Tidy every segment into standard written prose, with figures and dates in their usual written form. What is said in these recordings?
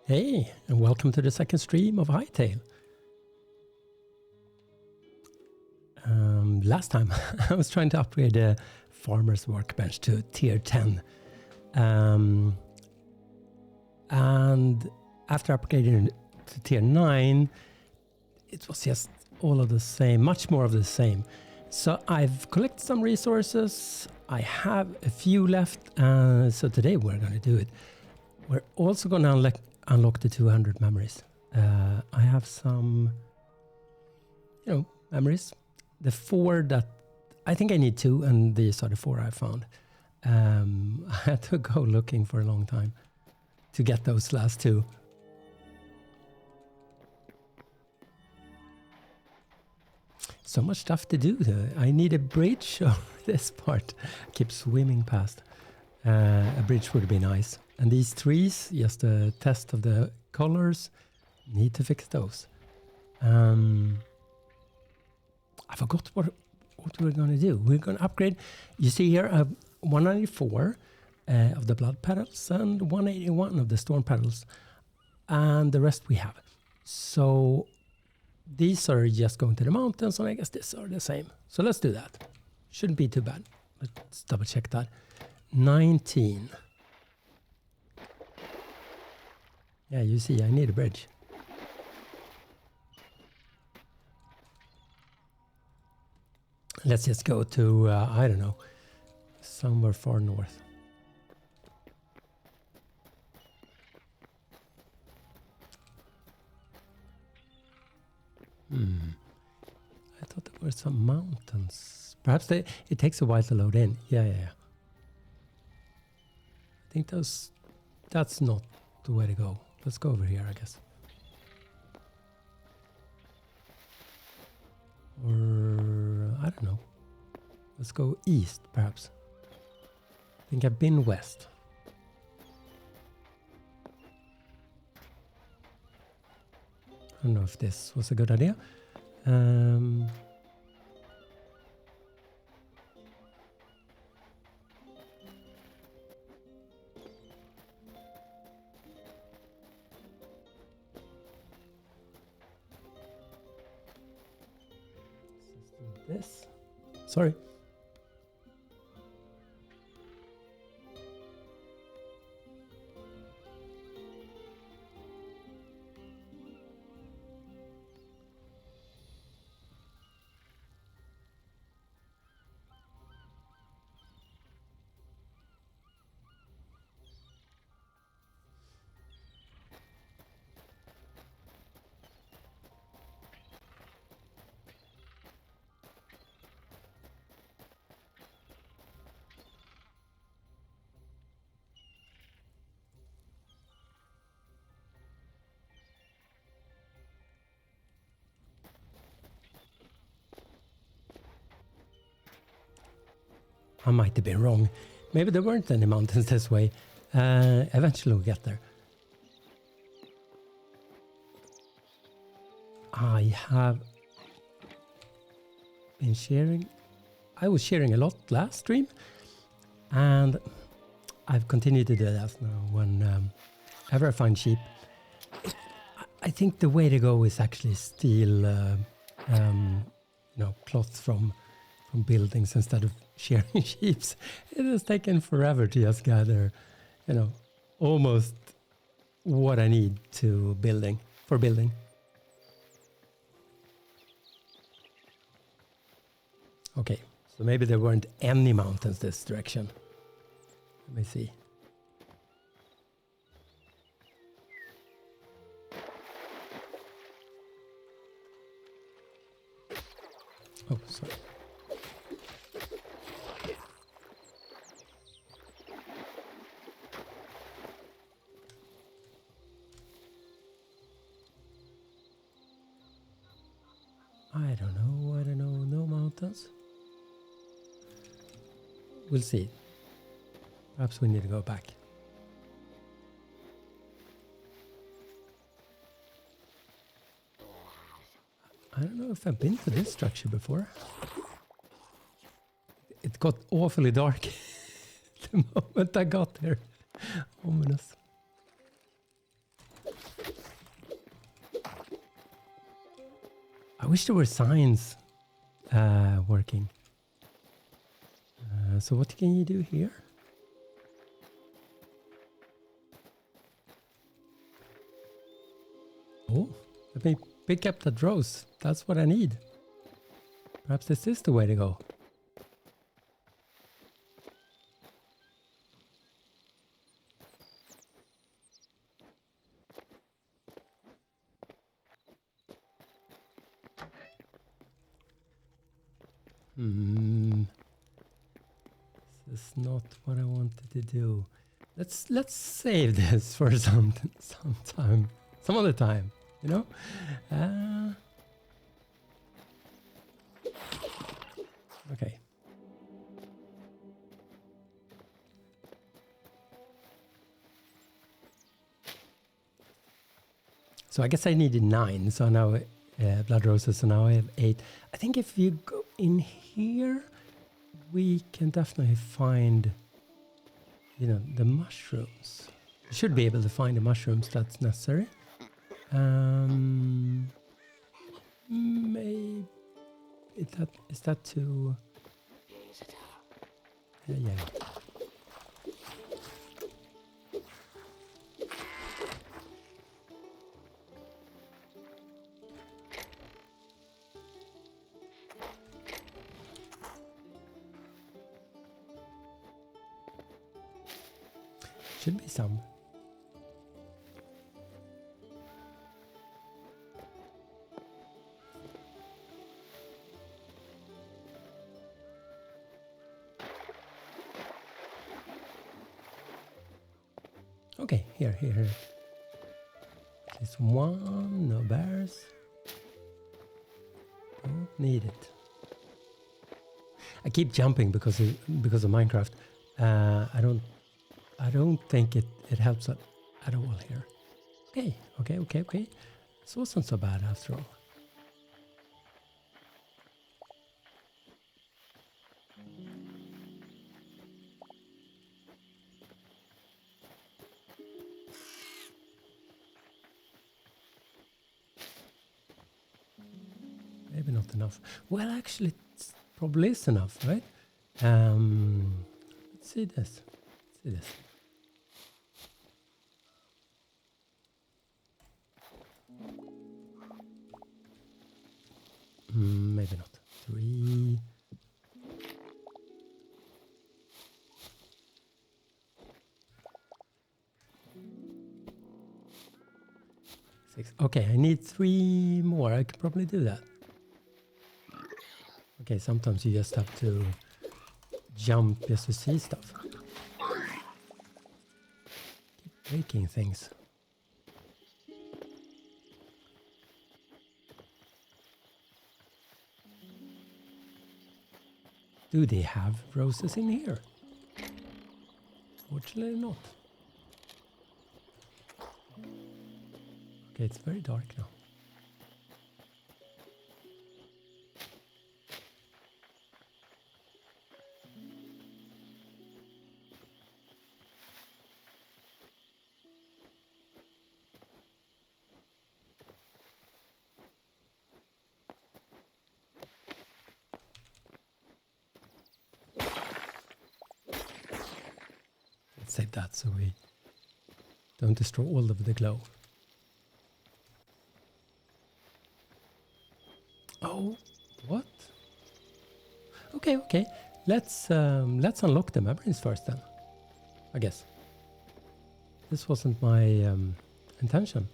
Hey, and welcome to the second stream of Hytale. Last time I was trying to upgrade the farmer's workbench to tier 10. And after upgrading to tier 9, it was just all of the same, much more of the same. So I've collected some resources. I have a few left. So today we're going to do it. We're also going to unlock the 200 memories. I have some, memories. The 4 that I think I need 2, and these are the 4 I found. I had to go looking for a long time to get those last 2. So much stuff to do. I need a bridge over this part. I keep swimming past. A bridge would be nice. And these trees, just a test of the colors, need to fix those. I forgot what we're going to do. We're going to upgrade. You see here, 194 of the blood petals and 181 of the storm petals. And the rest we have. So these are just going to the mountains, and I guess these are the same. So let's do that. Shouldn't be too bad. Let's double check that. 19. Yeah, you see, I need a bridge. Let's just go to, I don't know, somewhere far north. I thought there were some mountains. Perhaps it takes a while to load in. Yeah. I think that's not the way to go. Let's go over here, I guess. Or, I don't know. Let's go east, perhaps. I think I've been west. I don't know if this was a good idea. This. Sorry. I might have been wrong. Maybe there weren't any mountains this way. Eventually we'll get there. I have been sharing. I was sharing a lot last stream. And I've continued to do that now whenever I find sheep. I think the way to go is actually steal cloth from buildings instead of sharing sheep. It has taken forever to just gather, almost what I need for building. Okay, so maybe there weren't any mountains this direction. Let me see. Oh, sorry. I don't know, no mountains. We'll see. Perhaps we need to go back. I don't know if I've been to this structure before. It got awfully dark the moment I got there. Ominous. wish there were signs working. So what can you do here? Oh, let me pick up that rose. That's what I need. Perhaps this is the way to go. This is not what I wanted to do. Let's save this for some time, some other time. You know. Okay. So I guess I needed 9. So now blood roses. So now I have 8. I think if you go in here, we can definitely find, you know, the mushrooms. You should be able to find the mushrooms that's necessary. Maybe is that too? Yeah. Should be some. Okay, here. Just one, no bears. Don't need it. I keep jumping because of Minecraft. I don't think it helps at all here. Okay. This wasn't so bad after all. Maybe not enough. Well, actually, it probably is enough, right? Let's see this. Maybe not. 3. 6. Okay, I need 3 more. I could probably do that. Okay, sometimes you just have to jump just to see stuff. Keep breaking things. Do they have roses in here? Fortunately not. Okay, it's very dark now. Save that so we don't destroy all of the glow. Oh, what? Okay. Let's unlock the memories first then. I guess. This wasn't my intention.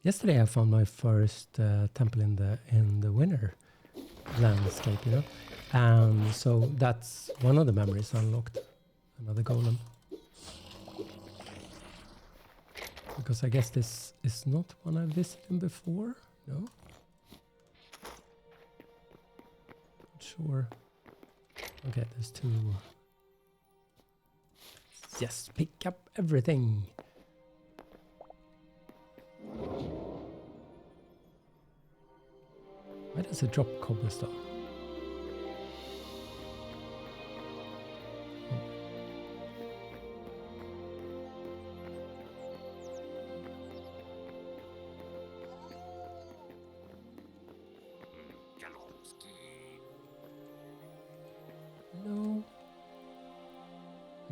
Yesterday I found my first temple in the winter landscape, you know. So that's one of the memories unlocked. Another golem. Because I guess this is not one I've visited before. No? Not sure. Okay, there's 2. Yes, pick up everything. Why does it drop cobblestone?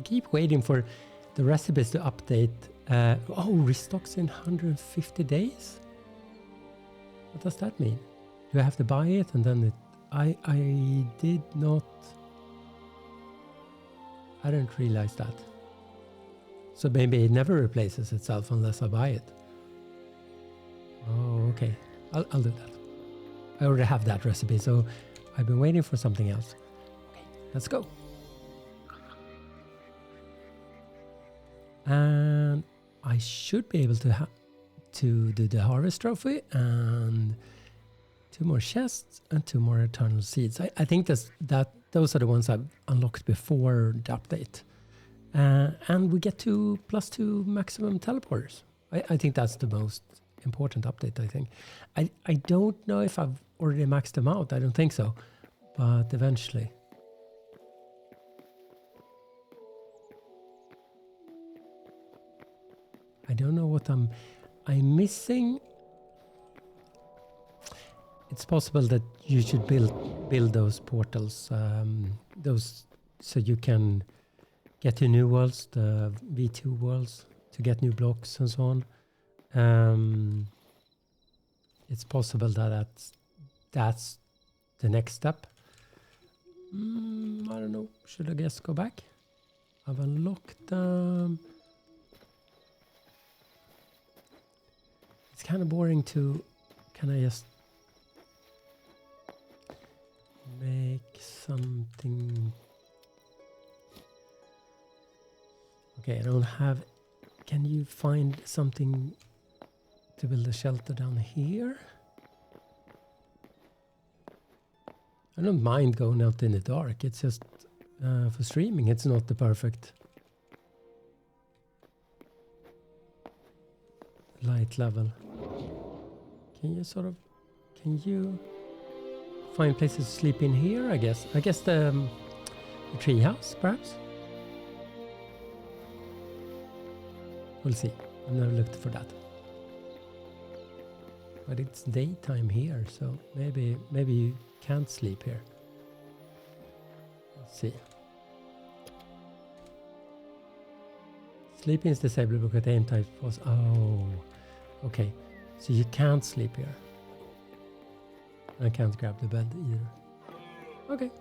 keep waiting for the recipes to update. Restocks in 150 days? What does that mean? Do I have to buy it and then I did not... I didn't realize that. So maybe it never replaces itself unless I buy it. Oh, okay. I'll do that. I already have that recipe, so I've been waiting for something else. Okay, let's go. And I should be able to do the harvest trophy and 2 more chests and 2 more eternal seeds. I think those are the ones I've unlocked before the update. And we get to +2 maximum teleporters. I think that's the most important update, I think. I don't know if I've already maxed them out. I don't think so. But eventually. I don't know what I'm missing. It's possible that you should build those portals, those so you can get to new worlds, the V2 worlds, to get new blocks and so on. It's possible that that's the next step. I don't know. Should I guess go back? I've unlocked them. It's kind of boring to... Can I just make something? Okay, I don't have... Can you find something to build a shelter down here? I don't mind going out in the dark. It's just for streaming, it's not the perfect light level. Can you find places to sleep in here? I guess the tree house, perhaps. We'll see. I've never looked for that. But it's daytime here, so maybe you can't sleep here. Let's see. Sleeping is disabled because aim type was... Oh, okay. So you can't sleep here. I can't grab the bed either. Okay.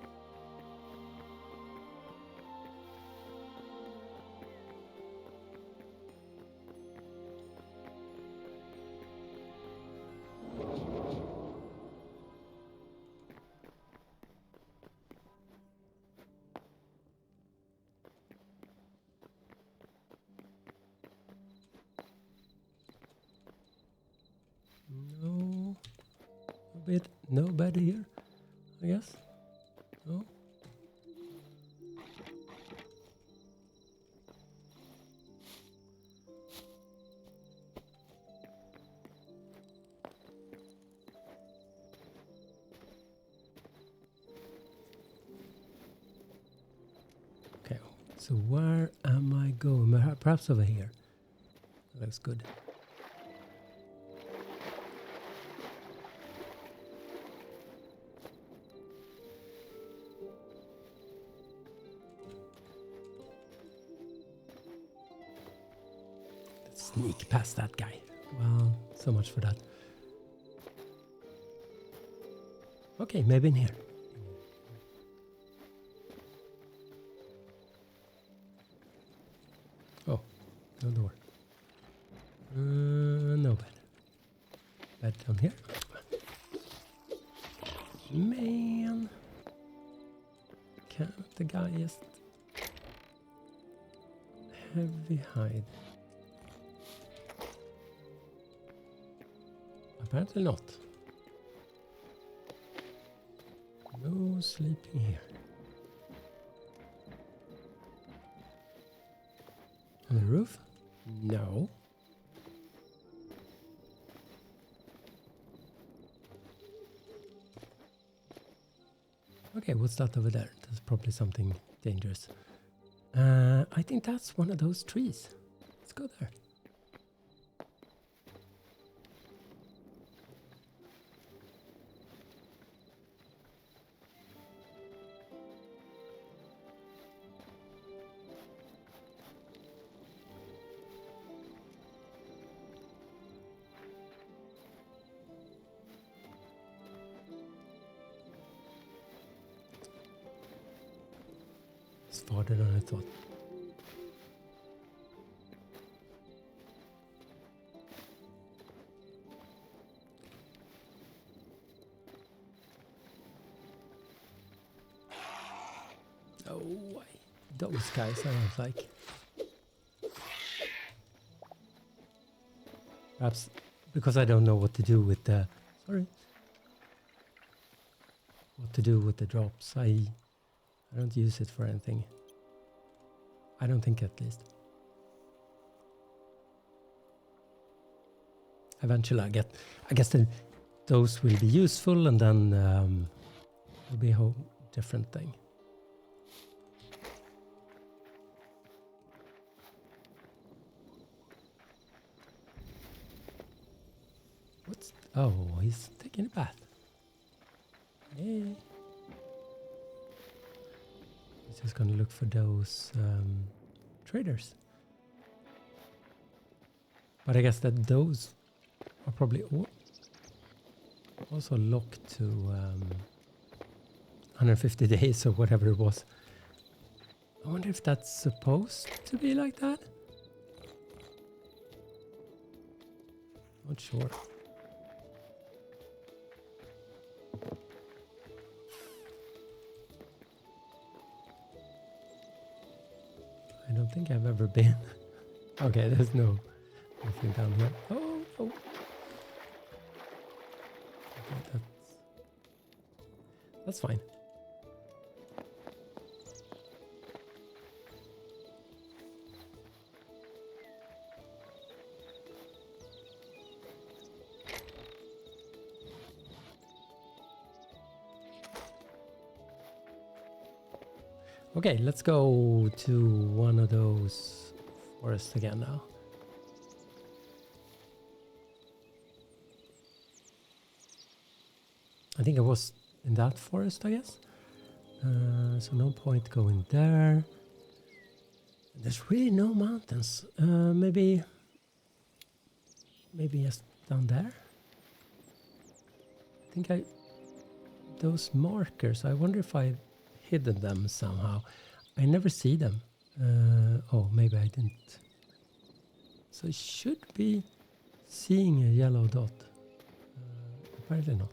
No bed here, I guess. No. Okay, so where am I going? Perhaps over here. That looks good. Sneak past that guy. Well, so much for that. Okay, maybe in here. Oh, no door. No bed. Bed down here. Man. Can't the guy just... Heavy hide. Apparently not. No sleeping here. On the roof? No. Okay, what's that over there? That's probably something dangerous. I think that's one of those trees. Let's go there. It's farther than I thought. Oh, those guys I don't like. Perhaps because I don't know what to do with the... Sorry. What to do with the drops. I don't use it for anything. I don't think, at least. Eventually I guess those will be useful, and then it'll be a whole different thing. Oh, he's taking a bath. Hey. He's just gonna look for those traders. But I guess that those are probably also locked to 150 days or whatever it was. I wonder if that's supposed to be like that? Not sure. I don't think I've ever been. Okay, there's nothing down here. Oh. Okay, that's fine. Okay, let's go to one of those forests again now. I think I was in that forest, I guess. So no point going there. There's really no mountains. Maybe just down there. I think those markers, I wonder if I hidden them somehow. I never see them. Oh, maybe I didn't. So I should be seeing a yellow dot. Apparently not.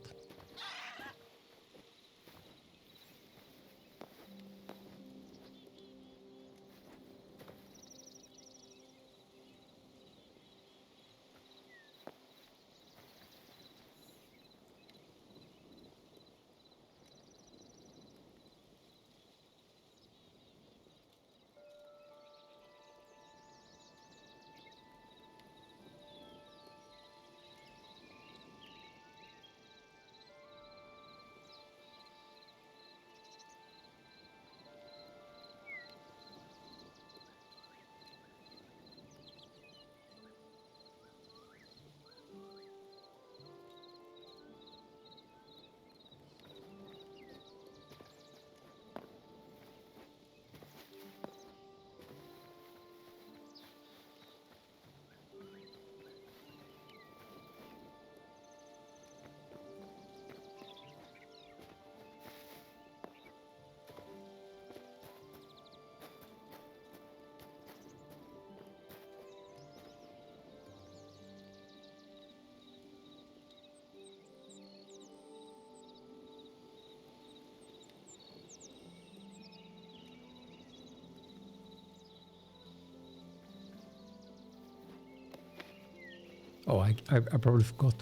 Oh, I probably forgot.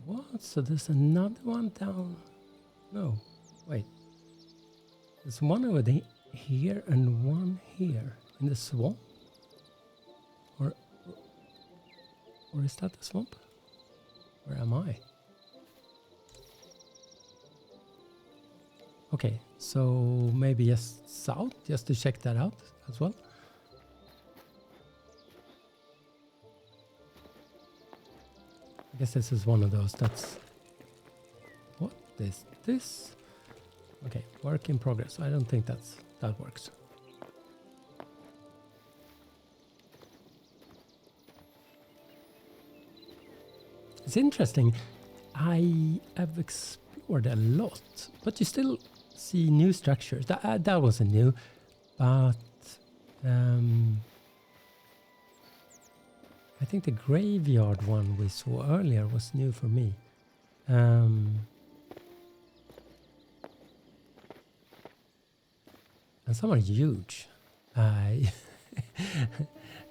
What? So there's another one down? No, wait. There's one over here and one here in the swamp. Or is that the swamp? Where am I? Okay, so maybe just south, just to check that out as well. I guess this is one of those. That's... What is this? Okay, work in progress. I don't think that works. It's interesting. I have explored a lot, but you still see new structures. That wasn't new, but I think the graveyard one we saw earlier was new for me. And some are huge.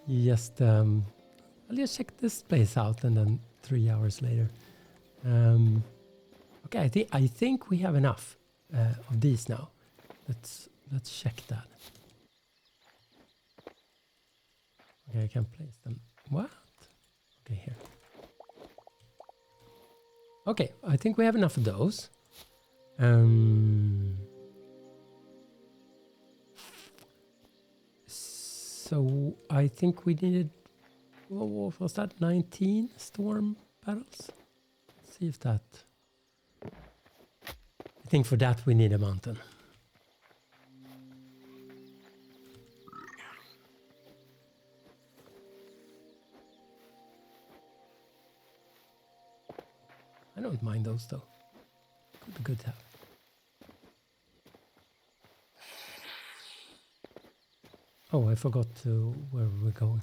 You just I'll just check this place out, and then 3 hours later. Okay, I think we have enough of these now. Let's check that. Okay, I can place them. What? Okay, here. Okay, I think we have enough of those. So I think we needed, what was that, 19 storm battles? Let's see if that, I think for that we need a mountain. I don't mind those though. Could be good to have. Oh, I forgot where we're going.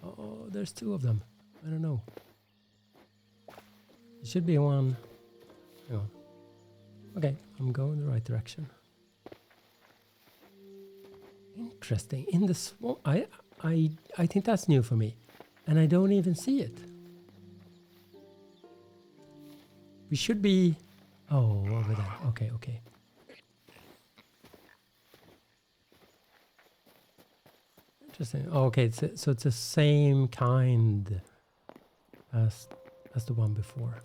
Oh, there's 2 of them. I don't know. It should be one. Hang on. Okay, I'm going the right direction. Interesting. In the swamp, I think that's new for me, and I don't even see it. We should be. Oh, over there. Okay, okay. Interesting. Oh, okay, so it's the same kind as the one before.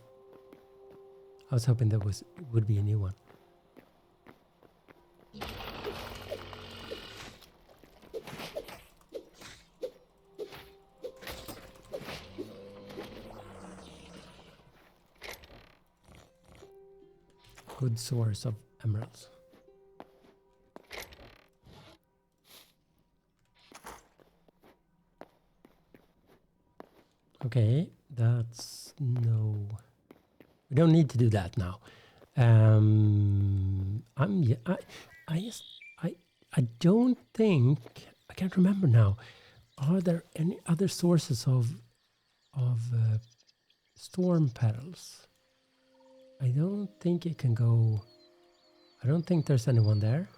I was hoping there would be a new one. Good source of emeralds. Okay, that's no. We don't need to do that now. I don't think, I can't remember now. Are there any other sources of storm petals? I don't think it can go. I don't think there's anyone there.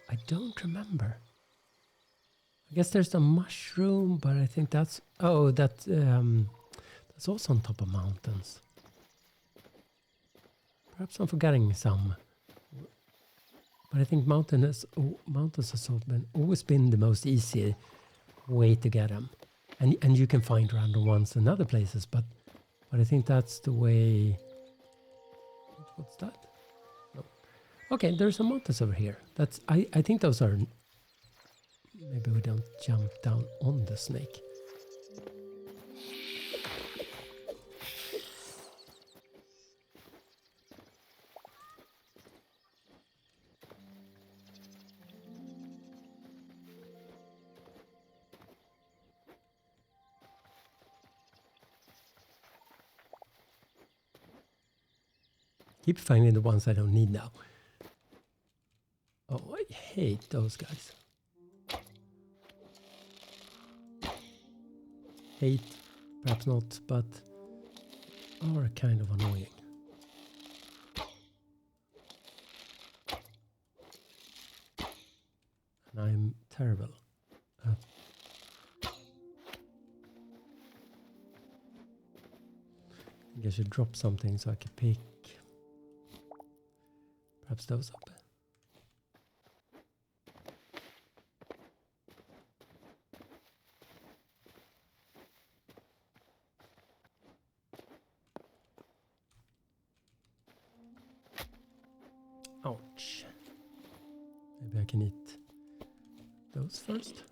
I don't remember. I guess there's a mushroom, but I think that's that's also on top of mountains. Perhaps I'm forgetting some, but I think mountains have always been the most easy way to get them, and you can find random ones in other places, but I think that's the way. What's that? No. Okay, there's some mountains over here. I think those are. Maybe we don't jump down on the snake. Keep finding the ones I don't need now. Oh, I hate those guys. Hate, perhaps not, but are kind of annoying. And I'm terrible. I think I should drop something so I can pick perhaps those up. Ouch. Maybe I can eat those first.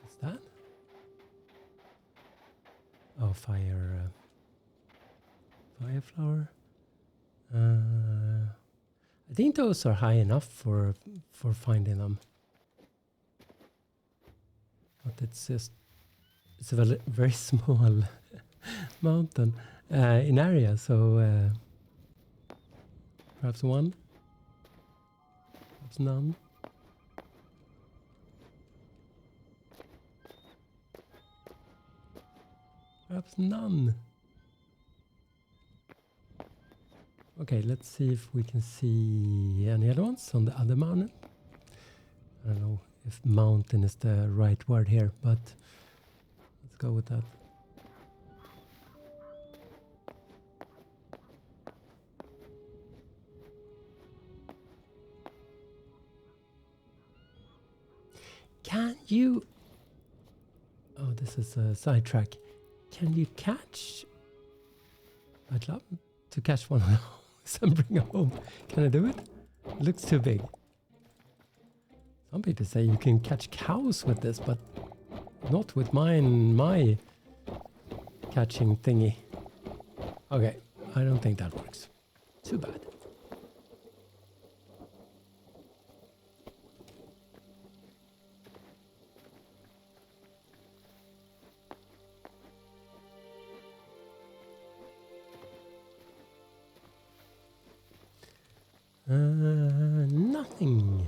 What's that? Oh, fire flower. I think those are high enough for finding them. But it's just, it's a very, very small mountain in area, so perhaps one, perhaps none. Perhaps none. Okay, let's see if we can see any other ones on the other mountain. I don't know if mountain is the right word here, but let's go with that. Can you... Oh, this is a sidetrack. Can you catch... I'd love to catch one of those and bring it home. Can I do it? It looks too big. Some people say you can catch cows with this, but not with my catching thingy. Okay, I don't think that works. Too bad. Nothing.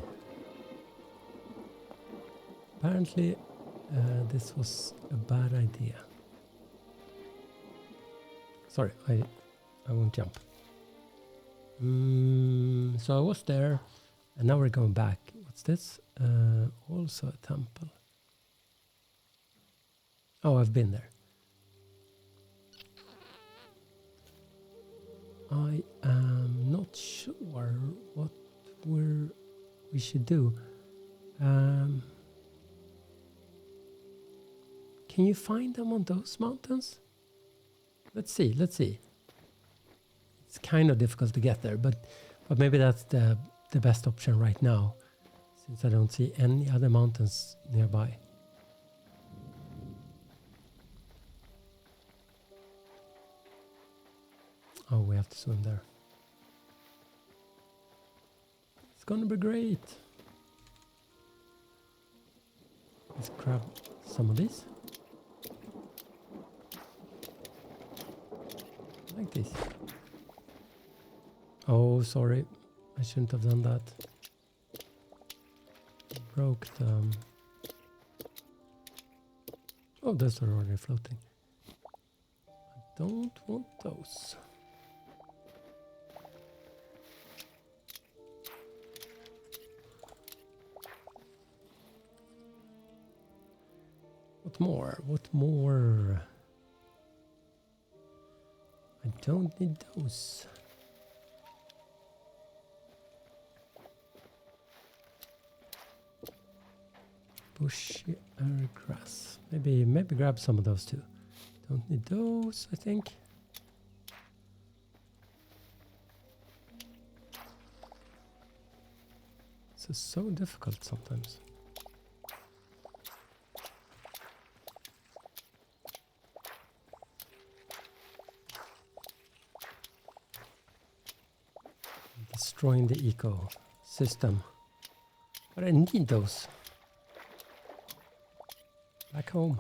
Apparently, this was a bad idea. Sorry, I won't jump. So I was there, and now we're going back. What's this? Also a temple. Oh, I've been there. I am not sure what we should do. Can you find them on those mountains? Let's see. It's kind of difficult to get there, but maybe that's the best option right now, since I don't see any other mountains nearby. Oh, we have to swim there. It's gonna be great. Let's grab some of these. Like this. Oh, sorry. I shouldn't have done that. Broke them. Oh, those are already floating. I don't want those. What more? I don't need those. Bushy grass. Maybe grab some of those too. Don't need those, I think. This is so difficult sometimes. Destroying the ecosystem. But I need those. Back home.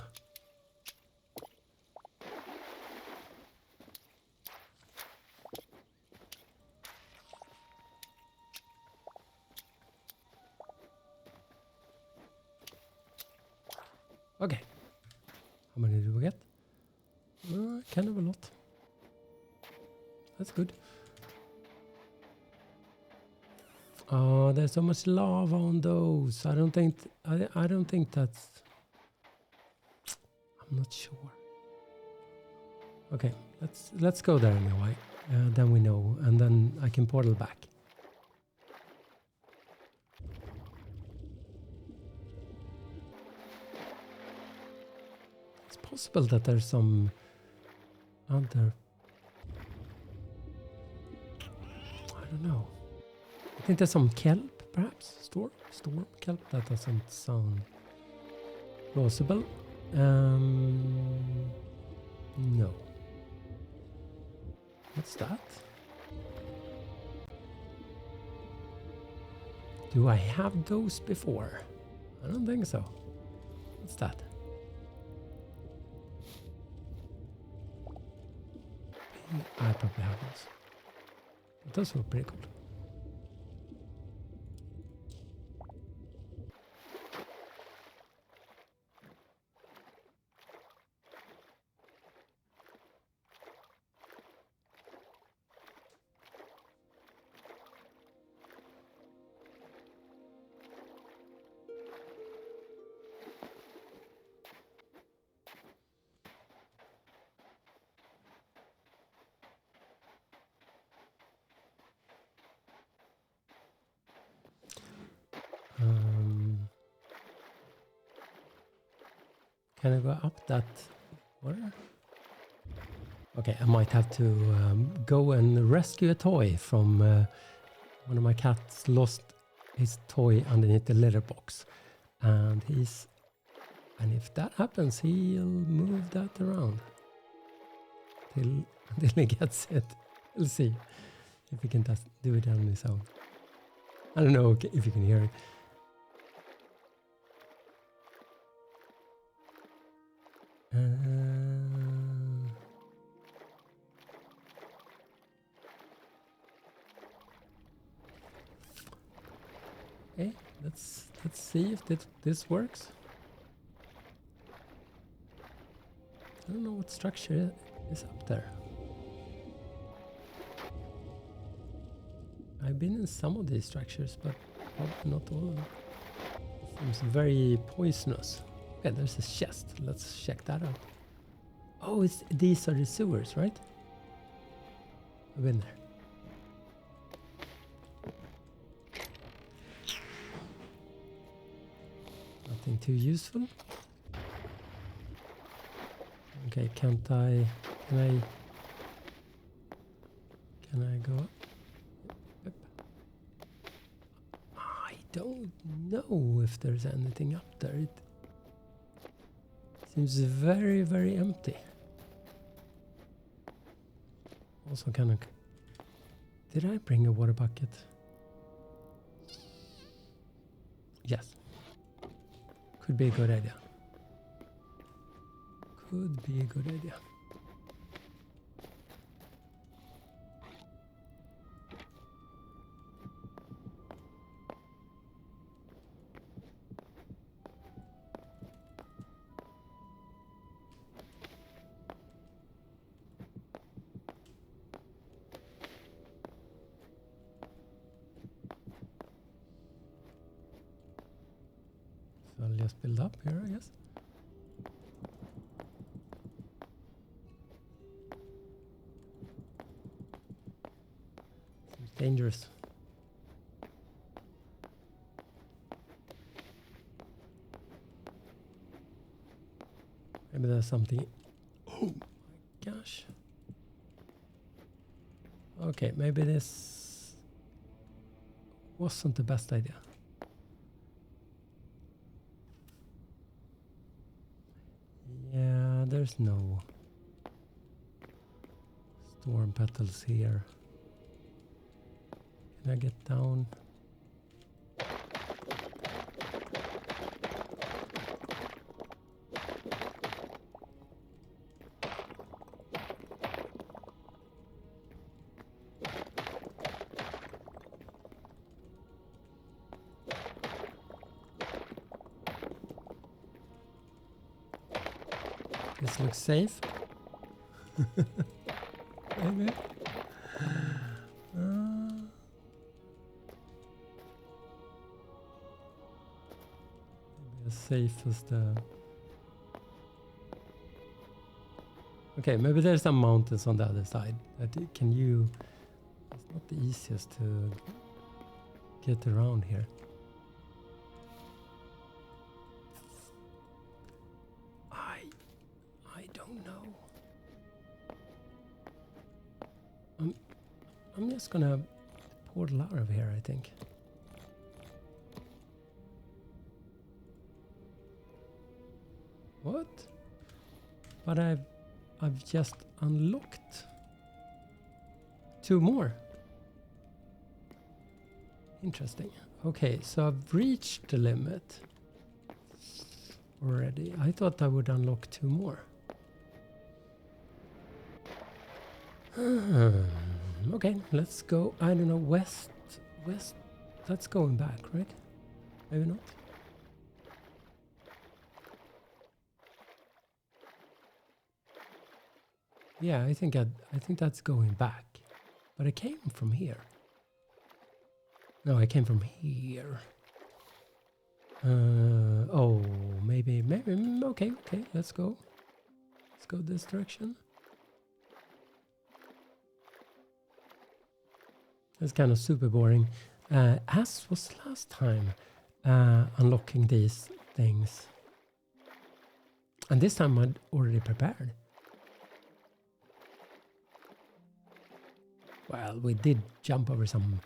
Okay. How many do we get? Kind of a lot. That's good. Oh, there's so much lava on those. I don't think that's... I'm not sure. Okay, let's go there anyway. Then we know, and then I can portal back. It's possible that there's some other... I don't know. I think there's some kelp, perhaps? Storm kelp? That doesn't sound plausible. No. What's that? Do I have those before? I don't think so. What's that? I probably have those. But those were pretty cool. Can I go up that water? Okay, I might have to go and rescue a toy from one of my cats lost his toy underneath the litter box. And if that happens, he'll move that around until he gets it. We'll see if he can just do it on his own. I don't know if you can hear it. Okay, let's see if this works. I don't know what structure is up there. I've been in some of these structures, but probably not all of them. It seems very poisonous. Okay, there's a chest. Let's check that out. Oh, these are the sewers, right? I've been there. Nothing too useful. Okay, can I go up? Yep. I don't know if there's anything up there. It seems very, very empty. Also kind of... Did I bring a water bucket? Yes. Could be a good idea. Could be a good idea. So I'll just build up here, I guess. Seems dangerous. Maybe there's something. Oh my gosh. Okay, maybe this wasn't the best idea. Yeah, there's no storm petals here. Can I get down? This looks safe. Maybe. Maybe as safe as the... Okay, maybe there's some mountains on the other side. Can you... It's not the easiest to get around here. I don't know. I'm just gonna portal out of here, I think. What? But I've just unlocked 2 more. Interesting. Okay, so I've reached the limit already. I thought I would unlock 2 more. Okay, let's go. I don't know, west. That's going back, right? Maybe not. Yeah, I think that's going back. But I came from here. No, I came from here. Oh, maybe. Okay, let's go. Let's go this direction. It's kind of super boring. As was last time, unlocking these things. And this time I'd already prepared. Well, we did jump over some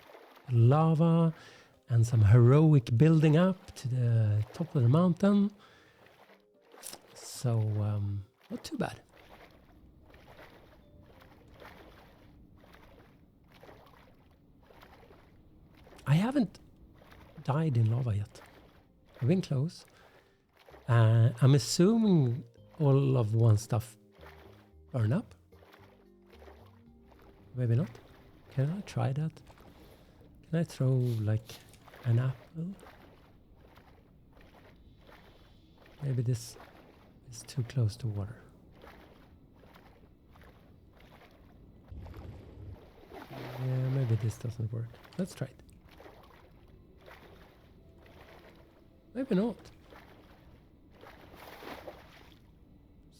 lava and some heroic building up to the top of the mountain. So, not too bad. I haven't died in lava yet. I've been close. I'm assuming all of one stuff burn up. Maybe not. Can I try that? Can I throw like an apple? Maybe this is too close to water. Yeah, maybe this doesn't work. Let's try it. Maybe not.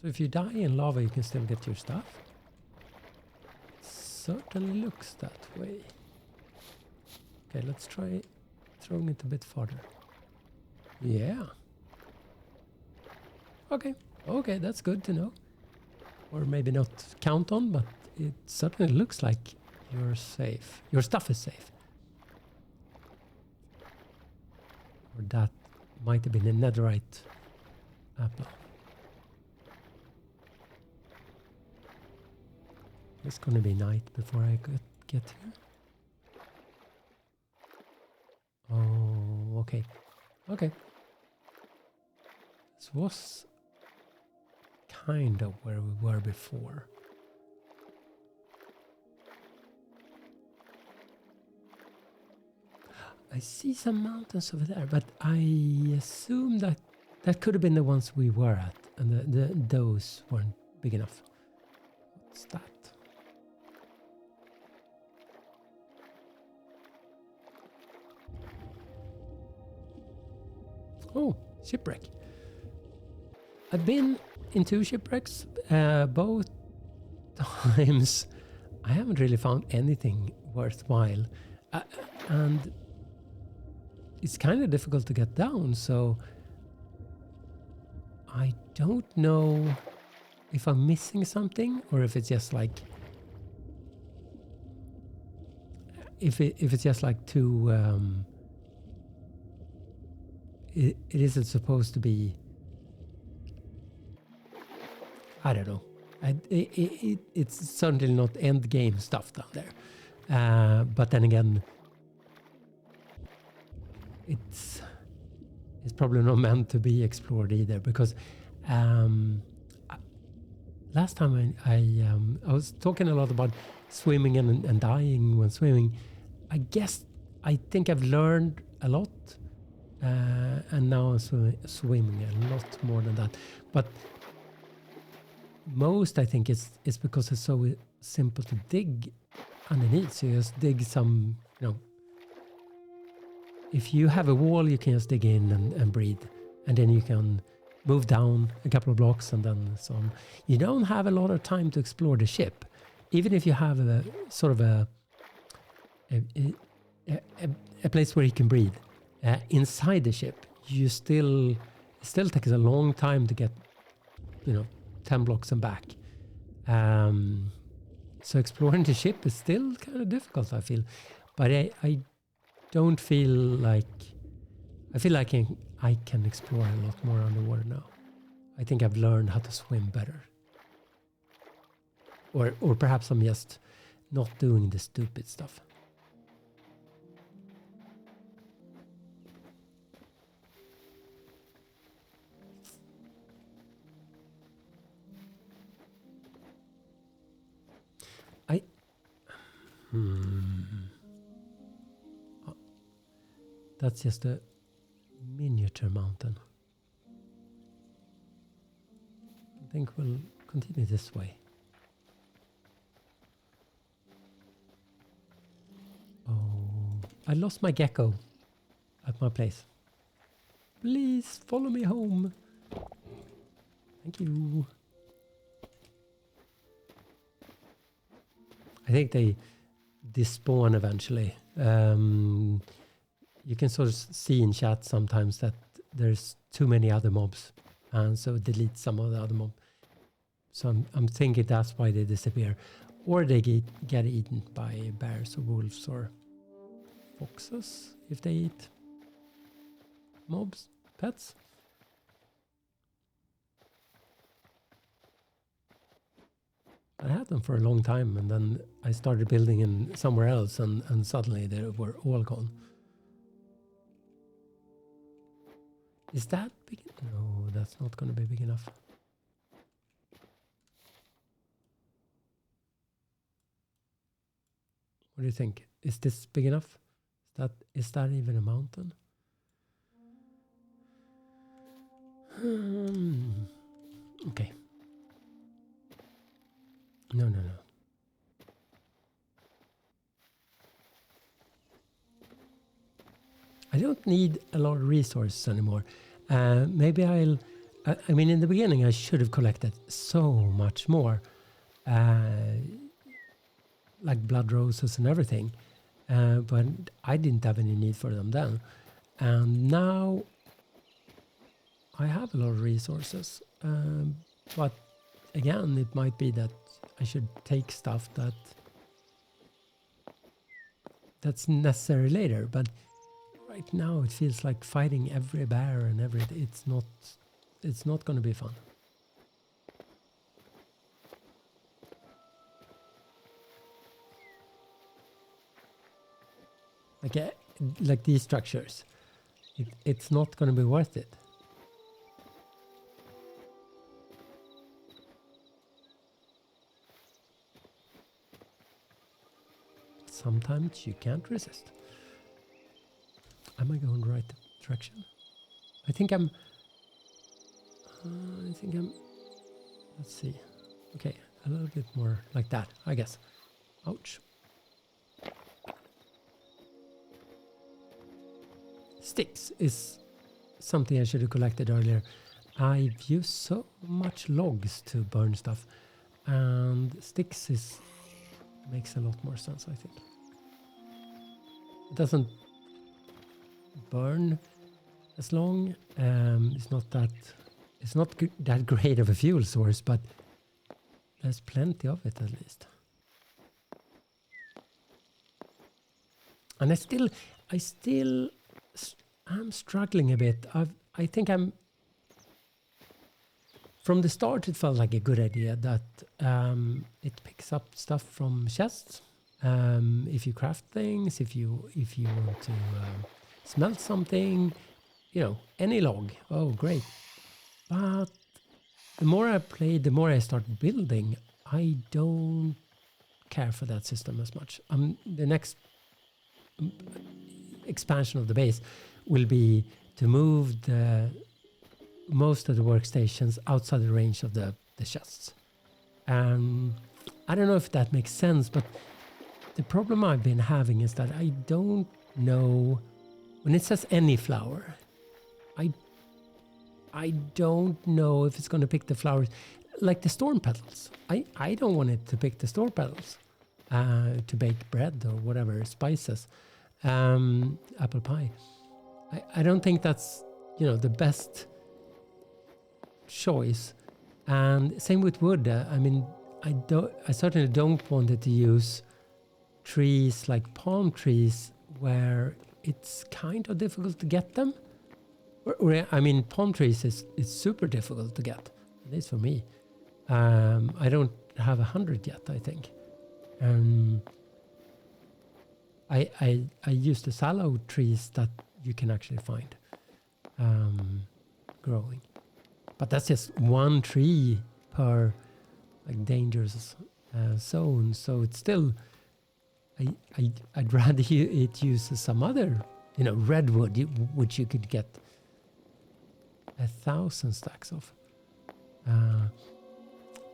So if you die in lava, you can still get your stuff. Certainly looks that way. Okay, let's try throwing it a bit farther. Yeah. Okay, that's good to know. Or maybe not count on, but it certainly looks like you're safe. Your stuff is safe. Or that might have been a netherite apple. It's gonna be night before I get here. Oh, okay. This was kind of where we were before. I see some mountains over there, but I assume that could have been the ones we were at, and those weren't big enough. What's that? Oh, shipwreck. I've been in 2 shipwrecks. Both times I haven't really found anything worthwhile. And it's kind of difficult to get down, so I don't know if I'm missing something or if it's just like if it's just like too it isn't supposed to be. I don't know. It's certainly not end game stuff down there. But then again, it's probably not meant to be explored either, because last time I was talking a lot about swimming and dying when swimming. I think I've learned a lot, and now I'm swimming a lot more than that. But most, I think, it's because it's so simple to dig underneath. So you just dig some, if you have a wall, you can just dig in and breathe, and then you can move down a couple of blocks and then so on. You don't have a lot of time to explore the ship, even if you have a sort of a place where you can breathe inside the ship. It still takes a long time to get 10 blocks and back. So exploring the ship is still kind of difficult, I feel. But I don't feel like... I feel like I can explore a lot more underwater now. I think I've learned how to swim better. Or perhaps I'm just not doing the stupid stuff. that's just a miniature mountain. I think we'll continue this way. Oh, I lost my gecko at my place. Please follow me home. Thank you. I think they despawn eventually. You can sort of see in chat sometimes that there's too many other mobs, and so delete some of the other mob. So I'm thinking that's why they disappear, or they get eaten by bears or wolves or foxes if they eat mobs, pets. I had them for a long time, and then I started building in somewhere else, and suddenly they were all gone. Is that big? No, that's not going to be big enough. What do you think? Is this big enough? Is that even a mountain? Okay. No. I don't need a lot of resources anymore. Maybe I mean, in the beginning, I should have collected so much more. Like blood roses and everything. But I didn't have any need for them then. And now I have a lot of resources. But again, it might be that I should take stuff that's necessary later. But right now it feels like fighting every bear and it's not going to be fun. Like these structures, it's not going to be worth it. Sometimes you can't resist. Am I going the right direction? I think I'm. Let's see. Okay, a little bit more like that, I guess. Ouch. Sticks is something I should have collected earlier. I've used so much logs to burn stuff, and sticks makes a lot more sense, I think. It doesn't burn as long. It's not that great of a fuel source, but there's plenty of it at least. And I still I'm struggling a bit. I think from the start it felt like a good idea that it picks up stuff from chests. If you craft things, if you want to smelt something, any log. Oh, great. But the more I play, the more I start building. I don't care for that system as much. The next expansion of the base will be to move most of the workstations outside the range of the chests. I don't know if that makes sense, but the problem I've been having is that I don't know when it says any flower. I don't know if it's going to pick the flowers like the storm petals. I don't want it to pick the storm petals to bake bread or whatever, spices, apple pie. I don't think that's the best choice. And same with wood. I certainly don't want it to use trees like palm trees where it's kind of difficult to get them. Palm trees is super difficult to get, at least for me. I don't have 100 yet, I think. I use the sallow trees that you can actually find growing. But that's just one tree per dangerous zone. So it's still, I'd rather it uses some other you know, redwood, which you could get 1,000 stacks of.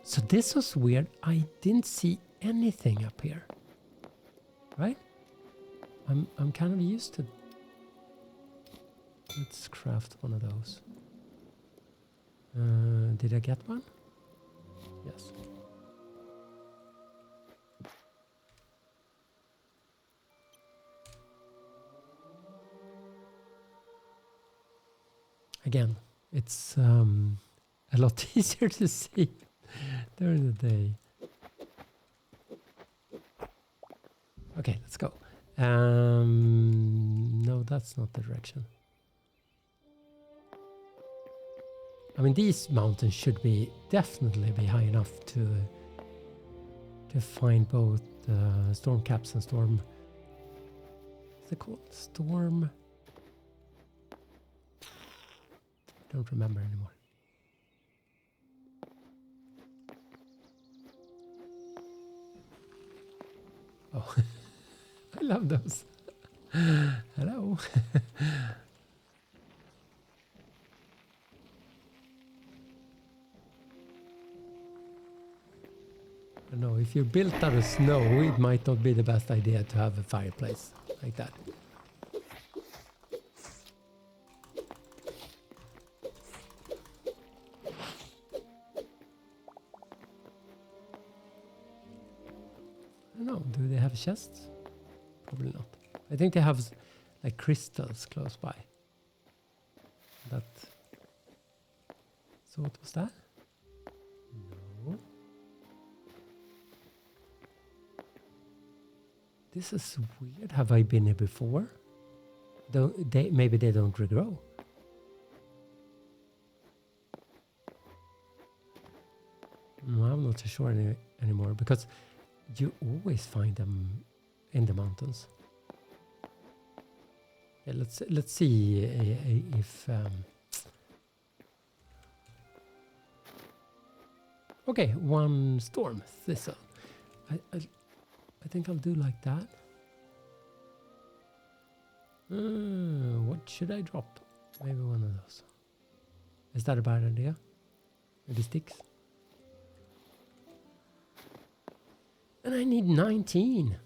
So this was weird. I didn't see anything up here, right? I'm kind of used to. Let's craft one of those. Did I get one? Yes. Again, it's a lot easier to see during the day. Okay, let's go. No, that's not the direction. I mean, these mountains should definitely be high enough to find both storm caps and storm. What's it called? Storm. I don't remember anymore. Oh, I love those. Hello. I don't know, if you're built out of snow, it might not be the best idea to have a fireplace like that. I don't know, do they have chests? Probably not. I think they have like crystals close by. That. So what was that? No. This is weird. Have I been here before? Maybe they don't regrow. No, I'm not too sure anymore because you always find them in the mountains. Yeah, let's see if. Okay, one storm thistle. I think I'll do like that. What should I drop? Maybe one of those. Is that a bad idea? Maybe sticks. And I need 19.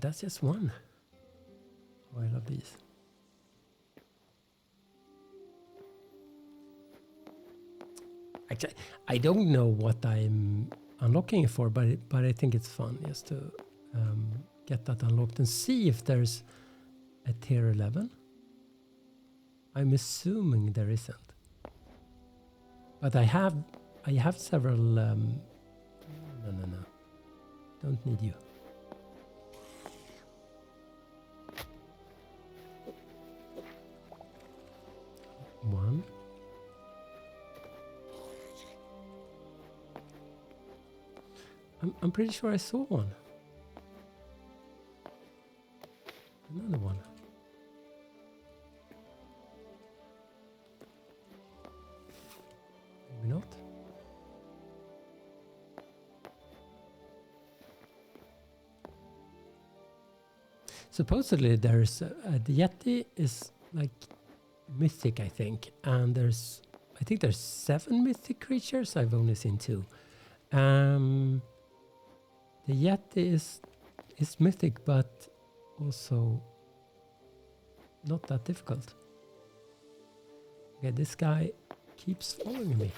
That's just one. Oh, I love these. Actually, I don't know what I'm unlocking it for, but I think it's fun just to get that unlocked and see if there's a tier 11. I'm assuming there isn't, but I have several. No, don't need you. One. I'm pretty sure I saw one. Another one. Maybe not. Supposedly there's the Yeti is like mythic, I think, and I think there's 7 mythic creatures. I've only seen 2. The Yeti is mythic, but also not that difficult. Okay, this guy keeps following me.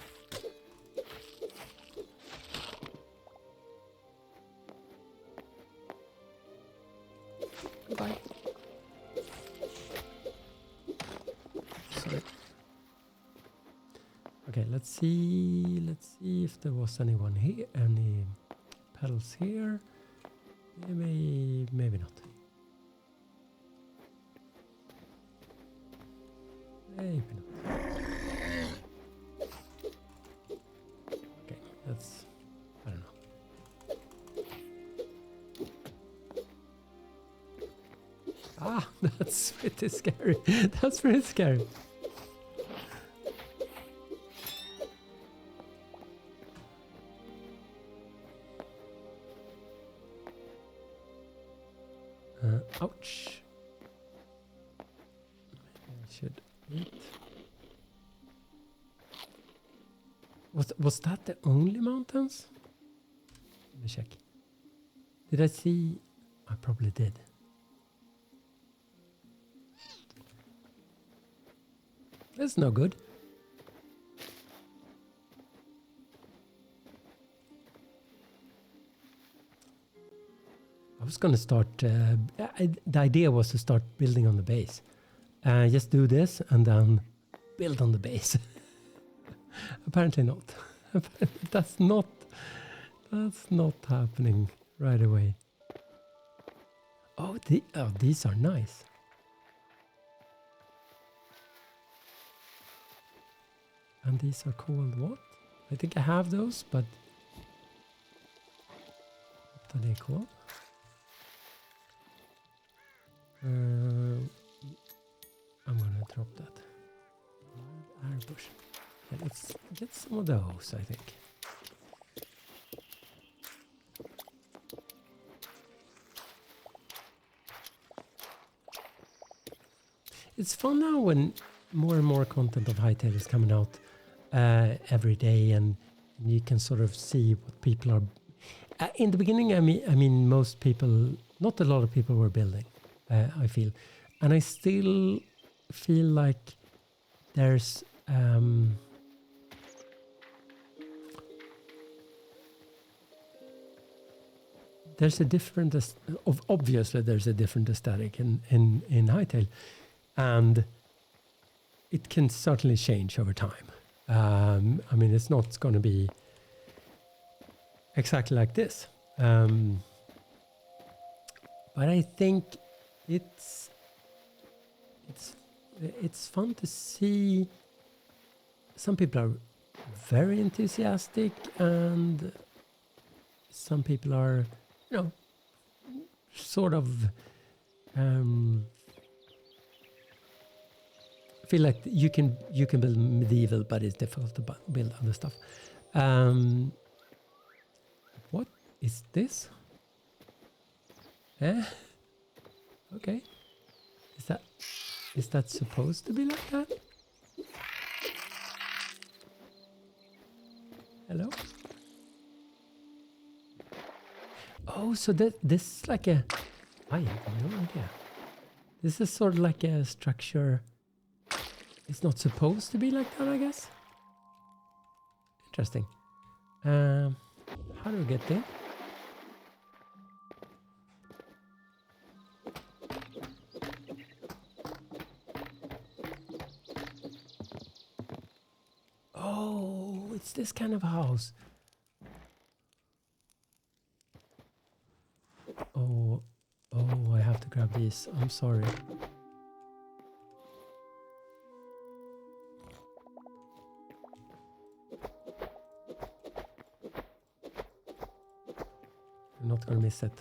Goodbye. Sorry. Okay, let's see if there was anyone here, any petals here. Maybe not. Maybe not. Okay, that's, I don't know. Ah, that's pretty scary. That's pretty scary. Ouch. should eat. Was that the only mountains? Let me check. Did I see? I probably did. That's no good. I was going to start... the idea was to start building on the base. Just do this and then build on the base. Apparently not. That's not happening right away. Oh, these are nice. And these are called what? I think I have those, but what are they called? I'm gonna drop that. Airbush. Yeah, let's get some of those, I think. It's fun now when more and more content of Hytale is coming out every day, and you can sort of see what people are. In the beginning, I mean, most people, not a lot of people were building. I feel, and I still feel like there's a different. Obviously, there's a different aesthetic in Hytale. And it can certainly change over time. I mean, it's not going to be exactly like this. But I think it's fun to see. Some people are very enthusiastic, and some people are, sort of. Feel like you can build medieval, but it's difficult to build other stuff. What is this? Okay. Is that supposed to be like that? Hello? Oh, so this is like a... I have no idea. This is sort of like a structure... It's not supposed to be like that, I guess. Interesting. How do we get there? Oh, it's this kind of house. Oh, I have to grab these. I'm sorry. I'm not gonna miss it.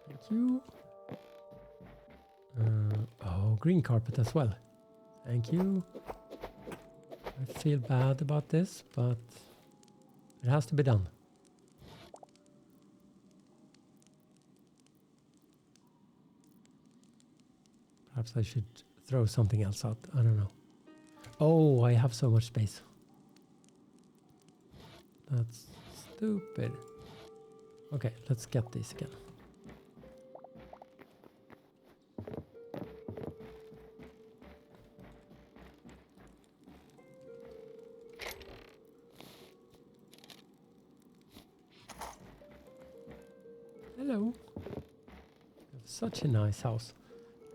Thank you. Green carpet as well. Thank you. I feel bad about this, but it has to be done. Perhaps I should throw something else out. I don't know. Oh, I have so much space. That's stupid. Okay, let's get these again. Hello. Such a nice house.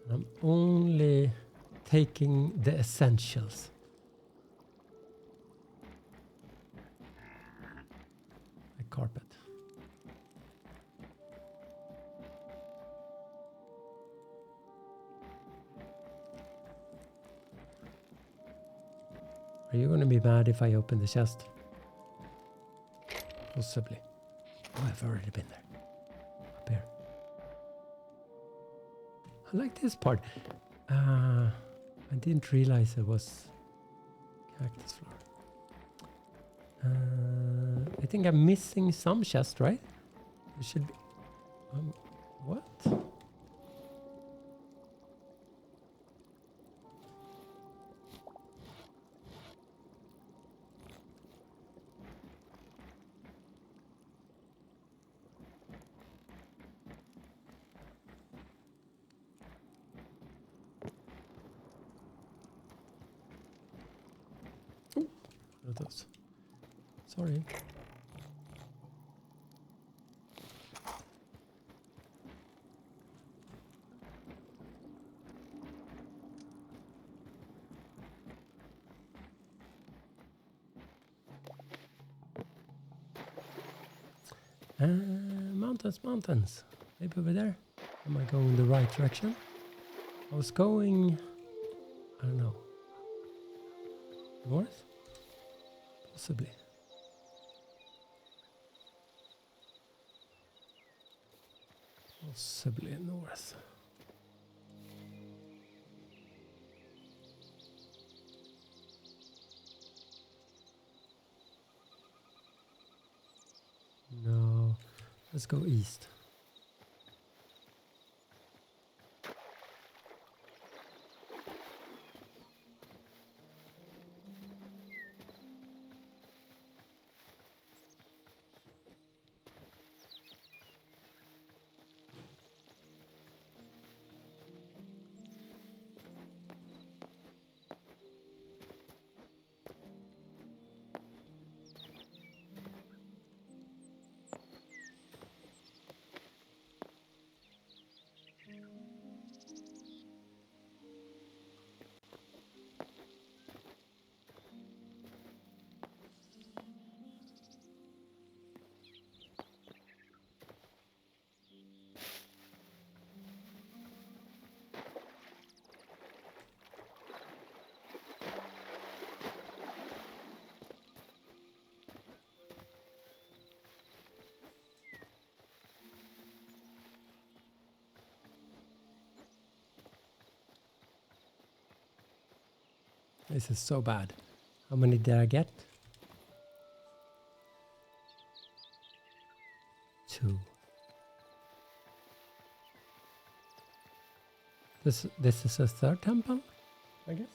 I'm only taking the essentials. A carpet. Are you going to be mad if I open the chest? Possibly. Oh, I've already been there. Up here. I like this part. I didn't realize it was Cactus flower. I think I'm missing some chest, right? There should be... what? What are those? Sorry. Mountains, mountains. Maybe over there. Am I going the right direction? I was going... I don't know. North? Possibly. Possibly north. No. Let's go east. This is so bad. How many did I get? 2. This is a third temple, I guess.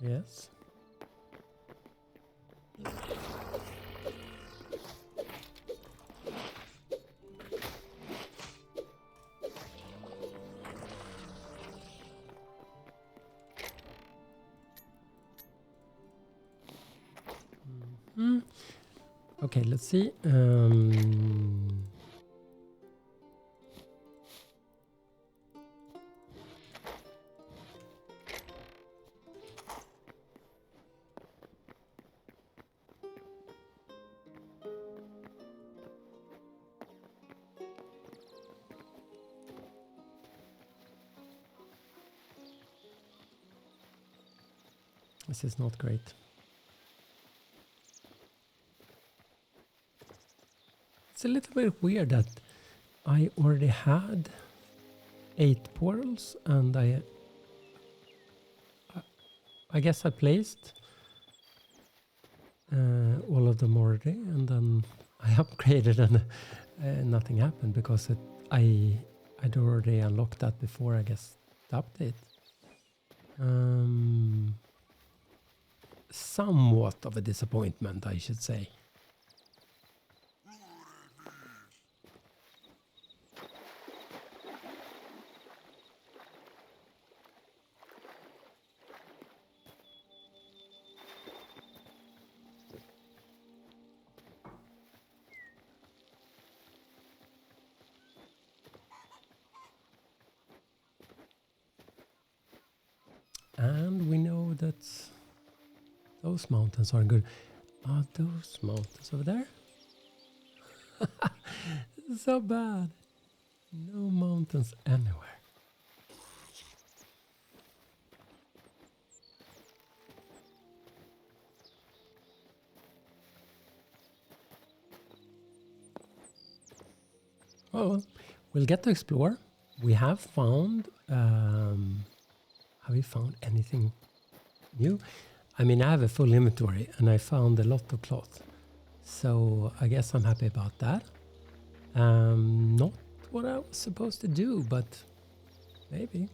Yes. Okay, let's see. This is not great. It's a little bit weird that I already had 8 portals, and I guess I placed all of them already, and then I upgraded and nothing happened because I'd already unlocked that before, I guess, the update. Somewhat of a disappointment, I should say. And we know that those mountains are good. Are those mountains over there? So bad. No mountains anywhere. Well, we'll get to explore. We have found... have we found anything new? I mean, I have a full inventory and I found a lot of cloth. So I guess I'm happy about that. Not what I was supposed to do, but maybe.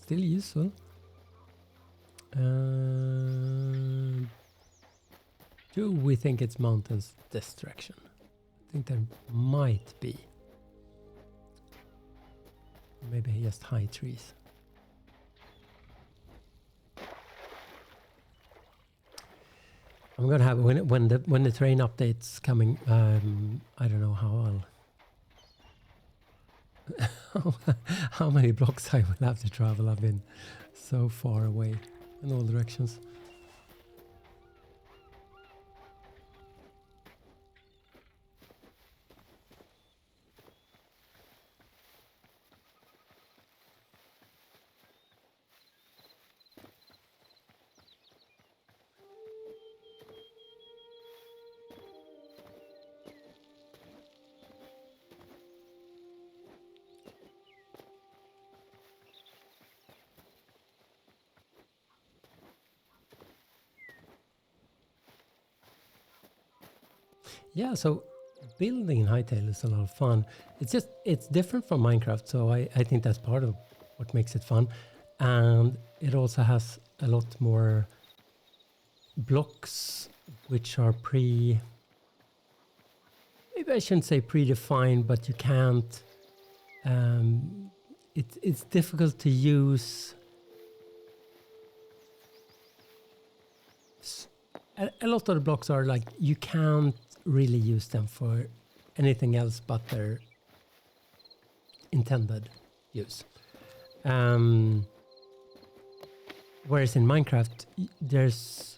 Still useful. Do we think it's mountains this direction? I think there might be. Maybe just high trees. I'm gonna have when the terrain update's coming. I don't know how I'll how many blocks I will have to travel. I've been so far away in all directions. Yeah, so building in Hytale is a lot of fun. It's different from Minecraft, so I think that's part of what makes it fun. And it also has a lot more blocks which are maybe I shouldn't say predefined, but you can't, it's difficult to use. A lot of the blocks are like, you can't really use them for anything else but their intended use. Whereas in Minecraft, there's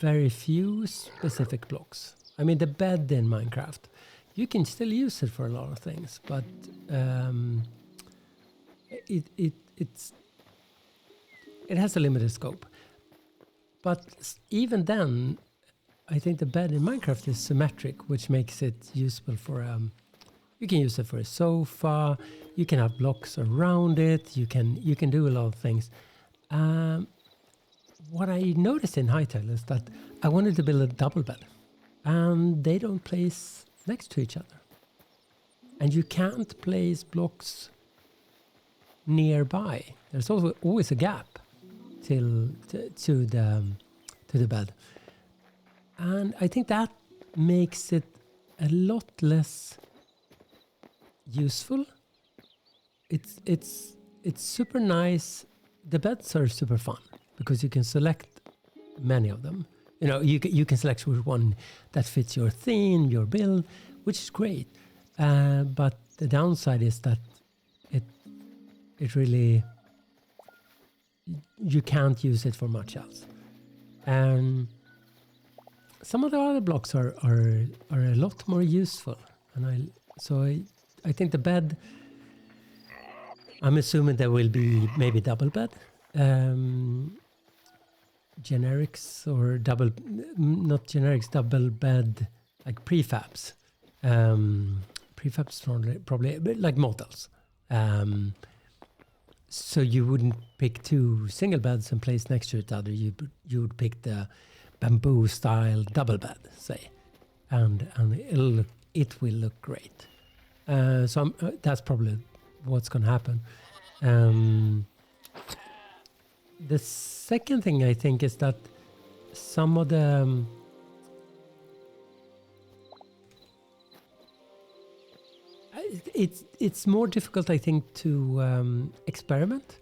very few specific blocks. I mean, the bed in Minecraft, you can still use it for a lot of things, but it has a limited scope. But even then, I think the bed in Minecraft is symmetric, which makes it useful for you can use it for a sofa. You can have blocks around it. You can do a lot of things. What I noticed in Hytale is that I wanted to build a double bed, and they don't place next to each other, and you can't place blocks nearby. There's also always a gap to the bed. And I think that makes it a lot less useful. It's super nice. The beds are super fun because you can select many of them. You know, you can select which one that fits your theme, your build, which is great. But the downside is that it really, you can't use it for much else. And some of the other blocks are a lot more useful, and I think the bed, I'm assuming there will be maybe double bed, generics or not generics, double bed, like prefabs. Prefabs probably like models. So you wouldn't pick two single beds and place next to each other. You would pick the bamboo style double bed, say, and it will look great. So that's probably what's going to happen. The second thing I think is that some of the it's more difficult, I think, to experiment,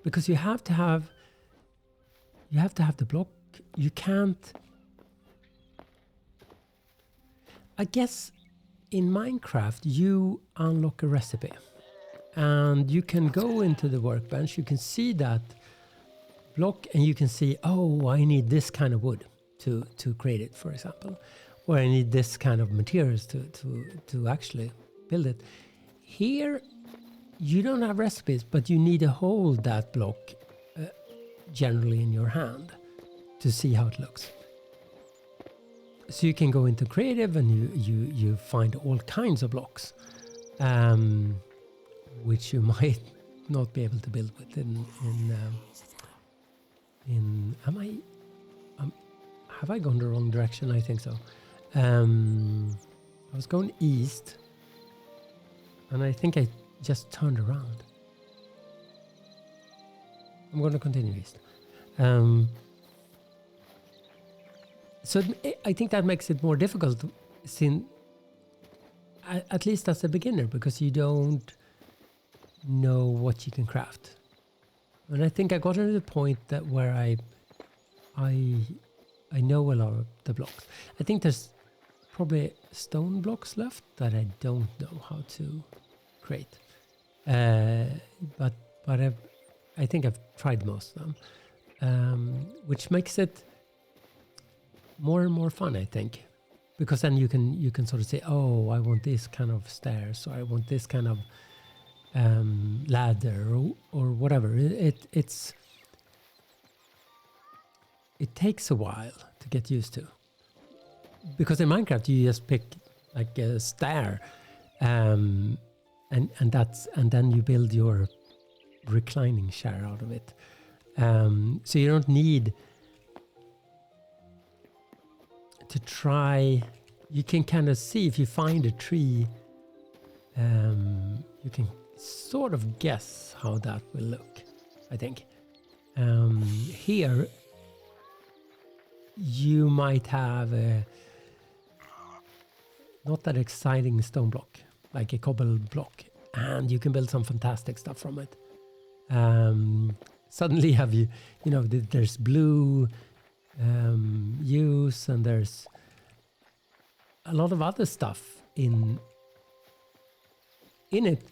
because you have to have the block. You can't. I guess in Minecraft you unlock a recipe, and you can go into the workbench. You can see that block, and you can see, oh, I need this kind of wood to create it, for example, or I need this kind of materials to actually build it. Here, you don't have recipes, but you need to hold that block generally in your hand to see how it looks. so you can go into creative and you find all kinds of blocks, which you might not be able to build with in have I gone the wrong direction? I think so. I was going east, and I think I just turned around. I'm going to continue east. So I think that makes it more difficult, at least as a beginner, because you don't know what you can craft. And I think I got to the point that where I know a lot of the blocks. I think there's probably stone blocks left that I don't know how to create. But I think I've tried most of them, which makes it more and more fun, I think, because then you can sort of say, oh, I want this kind of stairs, or I want this kind of ladder, or whatever. It takes a while to get used to, because in Minecraft you just pick like a stair, and then you build your reclining chair out of it. So you don't need to try. You can kind of see, if you find a tree, you can sort of guess how that will look, I think. Here you might have a not that exciting stone block, like a cobble block, and you can build some fantastic stuff from it. Suddenly there's blue use, and there's a lot of other stuff in it,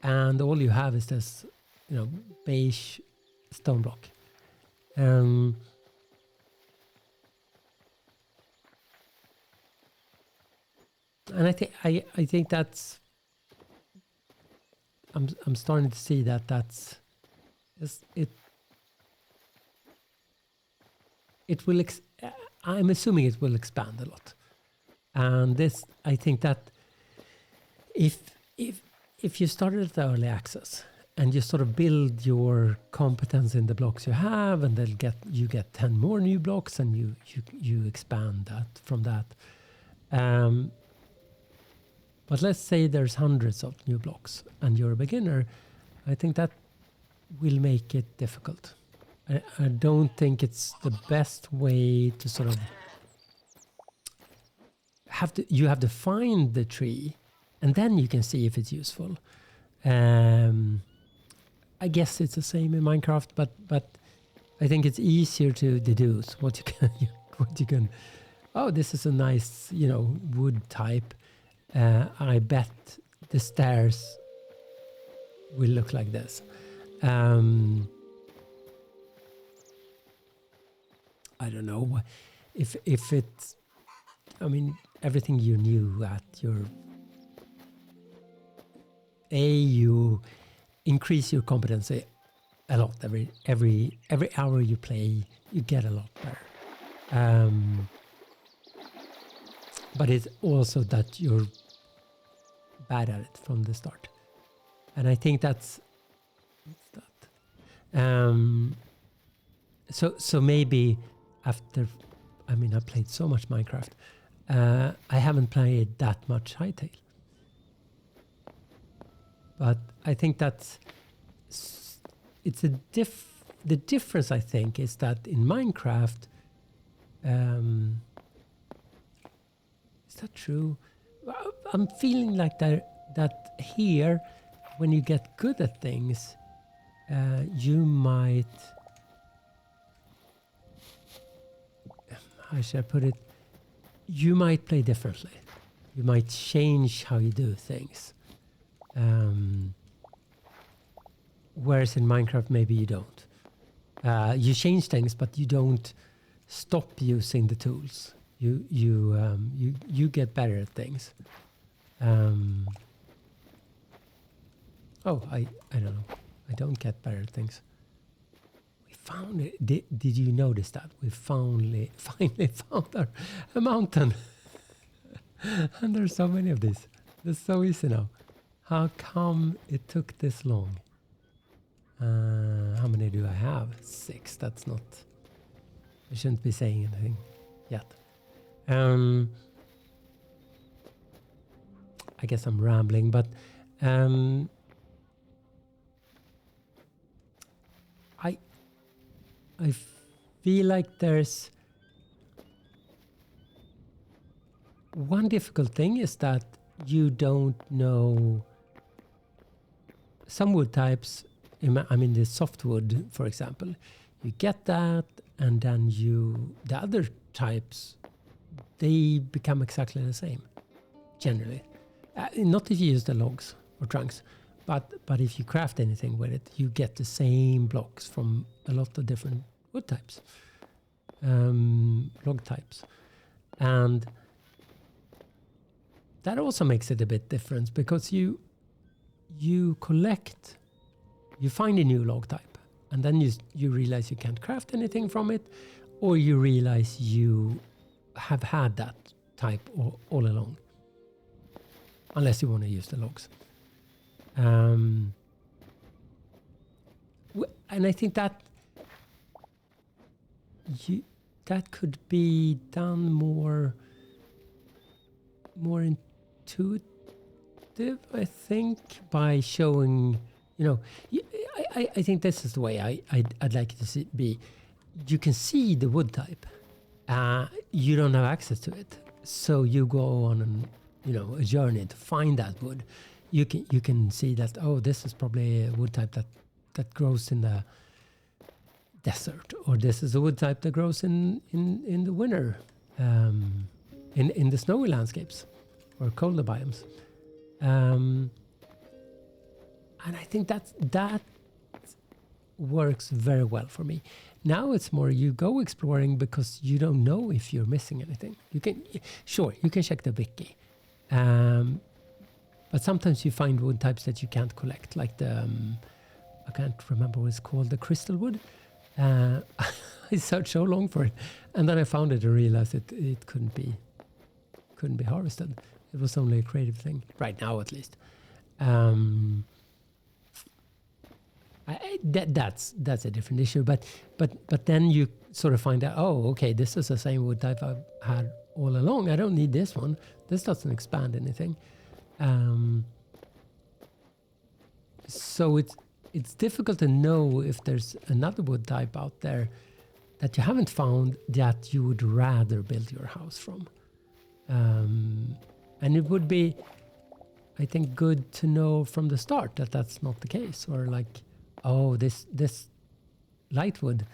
and all you have is this beige stone block. And I think that's I'm starting to see that's it will I'm assuming it will expand a lot. And this, I think that if you started at the early access and you sort of build your competence in the blocks you have, and you get 10 more new blocks, and you expand that from that. But let's say there's hundreds of new blocks and you're a beginner, I think that will make it difficult. I don't think it's the best way to sort of you have to find the tree, and then you can see if it's useful. I guess it's the same in Minecraft, but I think it's easier to deduce what you can. Oh, this is a nice wood type. I bet the stairs will look like this. I don't know if it's. I mean, everything you knew at your you increase your competency a lot. Every hour you play, you get a lot better. But it's also that you're bad at it from the start, and I think that's that. So maybe after, I played so much Minecraft. I haven't played that much Hytale, but I think that's the difference. I think is that in Minecraft, is that true? I'm feeling like that here, when you get good at things, you might. How should I put it? You might play differently. You might change how you do things. Whereas in Minecraft, maybe you don't. You change things, but you don't stop using the tools. You get better at things. I don't know. I don't get better at things. We found it. Did you notice that? We finally found a mountain. And there's so many of these. It's so easy now. How come it took this long? How many do I have? 6. That's not... I shouldn't be saying anything yet. I guess I'm rambling, but I feel like there's one difficult thing is that you don't know some wood types. I mean, the softwood, for example, you get that, and then the other types, they become exactly the same, generally. Not if you use the logs or trunks, but if you craft anything with it, you get the same blocks from a lot of different wood types, log types. And that also makes it a bit different, because you find a new log type, and then you realize you can't craft anything from it, or you realize you have had that type all along, unless you want to use the logs. And I think that that could be done more intuitive, I think, by showing, I think this is the way I'd like it to be. You can see the wood type. You don't have access to it, so you go on a journey to find that wood. You can see that, oh, this is probably a wood type that grows in the desert, or this is a wood type that grows in the winter, in the snowy landscapes or colder biomes. And I think that works very well for me. Now it's more you go exploring because you don't know if you're missing anything. You can check the wiki. But sometimes you find wood types that you can't collect, like the, I can't remember what it's called, the crystal wood. I searched so long for it, and then I found it and realized it couldn't be harvested. It was only a creative thing, right now at least. That's a different issue, but then you sort of find out, oh, okay, this is the same wood type I've had all along. I don't need this one. This doesn't expand anything. So it's difficult to know if there's another wood type out there that you haven't found that you would rather build your house from. And it would be, I think, good to know from the start that that's not the case, or like, oh, this lightwood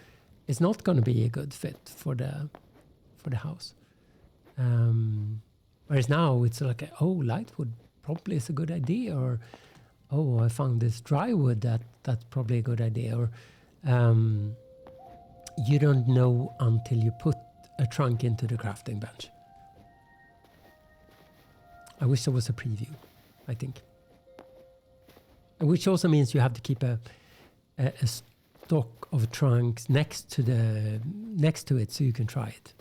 is not going to be a good fit for the house. Whereas now it's like, oh, lightwood probably is a good idea, or oh, I found this dry wood that's probably a good idea, or you don't know until you put a trunk into the crafting bench. I wish there was a preview, I think. Which also means you have to keep a stock of trunks next to it so you can try it.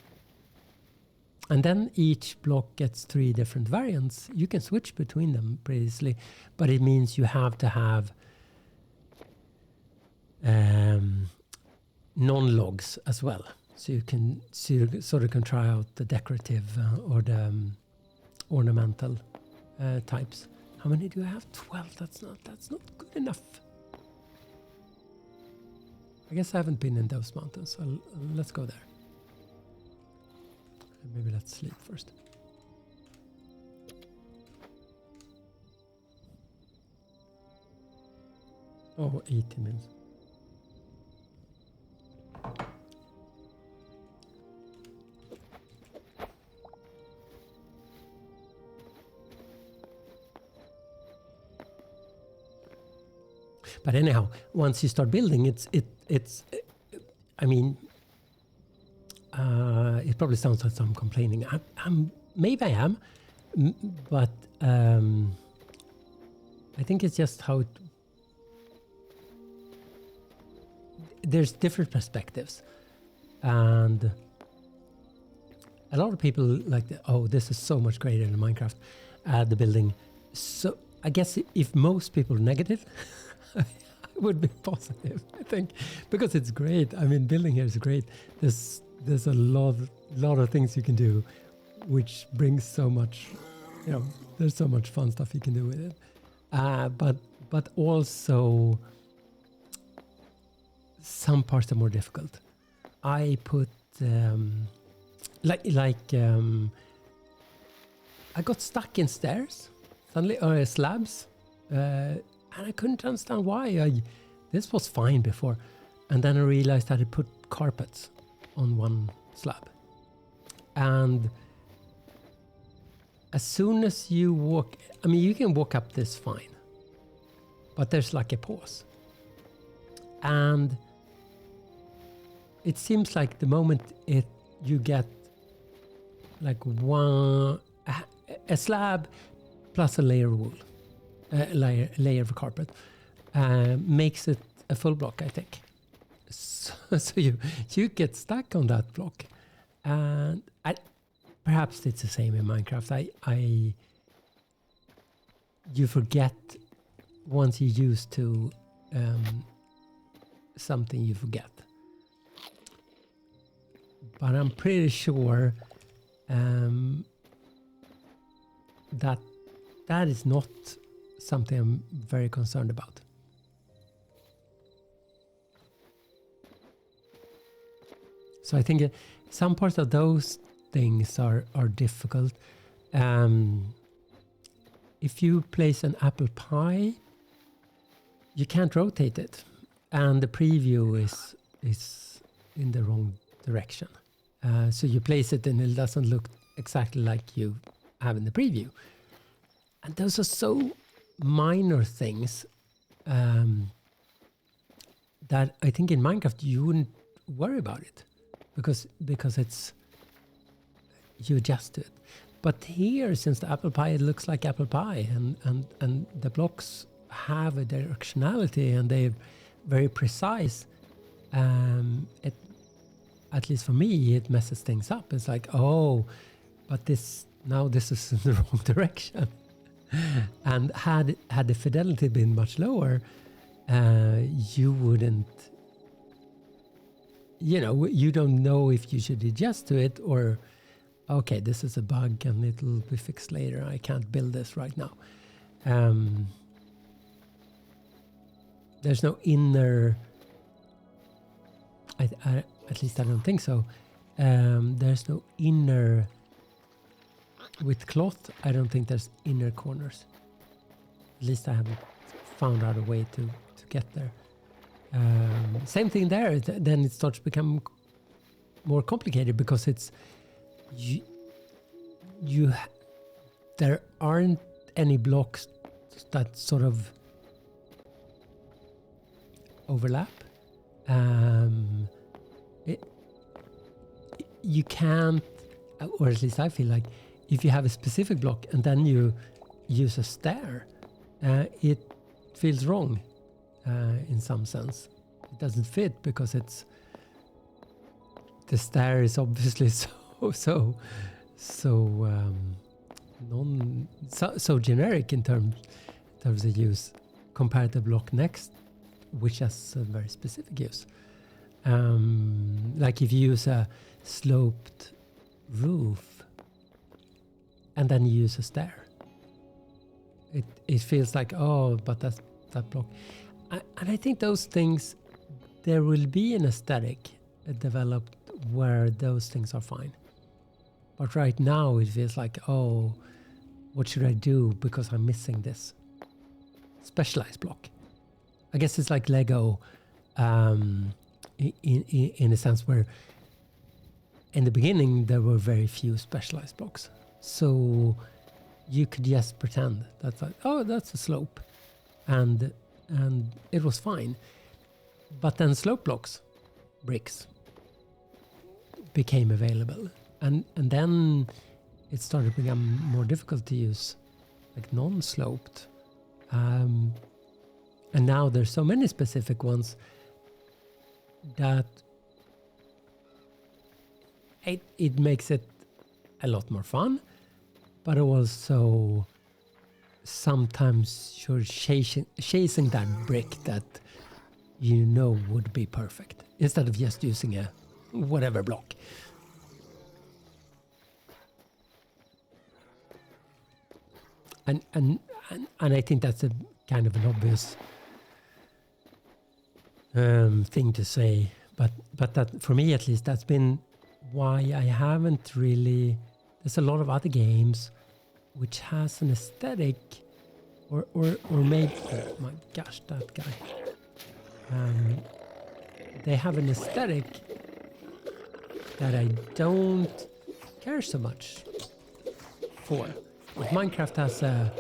And then each block gets 3 different variants. You can switch between them pretty easily, but it means you have to have non-logs as well. So you sort of can try out the decorative or the ornamental types. How many do I have? 12. That's not good enough. I guess I haven't been in those mountains, so let's go there. Maybe let's sleep first. Oh, 80 minutes. But anyhow, once you start building, it's I mean, it probably sounds like I'm complaining. Maybe I am, but I think it's just how there's different perspectives, and a lot of people like, this is so much greater than Minecraft, the building. So I guess if most people are negative, I would be positive, I think, because it's great. I mean, building here is great. There's a lot of things you can do, which brings so much, there's so much fun stuff you can do with it. But also some parts are more difficult. I put I got stuck in stairs suddenly, or slabs, and I couldn't understand why. This was fine before, and then I realized that I put carpets on one slab, and as soon as you walk, I mean, you can walk up this fine, but there's like a pause, and it seems like the moment you get like a slab plus a layer of wool, layer of carpet, makes it a full block, I think. So you get stuck on that block, and perhaps it's the same in Minecraft. You forget once you're used to something, you forget. But I'm pretty sure that is not something I'm very concerned about. So I think some parts of those things are difficult. If you place an apple pie, you can't rotate it, and the preview is in the wrong direction. So you place it and it doesn't look exactly like you have in the preview. And those are so minor things that I think in Minecraft you wouldn't worry about it because it's, you adjust to it. But here, since the apple pie, it looks like apple pie, and the blocks have a directionality and they're very precise. At least for me, it messes things up. It's like, but this is in the wrong direction. And had the fidelity been much lower, you wouldn't, you don't know if you should adjust to it or, okay, this is a bug and it'll be fixed later. I can't build this right now. There's no inner, at least I don't think so. There's no inner, with cloth, I don't think there's inner corners. At least I haven't found out a way to get there. Same thing there, then it starts to become more complicated because it's, there aren't any blocks that sort of overlap. You can't, or at least I feel like, if you have a specific block and then you use a stair, it feels wrong in some sense. It doesn't fit because the stair is obviously so generic in terms of use compared to the block next, which has a very specific use. Like if you use a sloped roof and then you use a stair, it feels like, but that's that block. And I think those things, there will be an aesthetic developed where those things are fine. But right now it feels like, what should I do because I'm missing this specialized block? I guess it's like Lego in a sense where in the beginning there were very few specialized blocks. So you could just pretend that's like, that's a slope. And it was fine. But then slope blocks, bricks, became available. And then it started to become more difficult to use, like non-sloped. And now there's so many specific ones that it makes it a lot more fun, but also sometimes you're chasing that brick that you know would be perfect instead of just using a whatever block. And I think that's a kind of an obvious thing to say, but that for me at least, that's been why I haven't really. There's a lot of other games which has an aesthetic, or maybe, oh my gosh, that guy. They have an aesthetic that I don't care so much for. But Minecraft has a,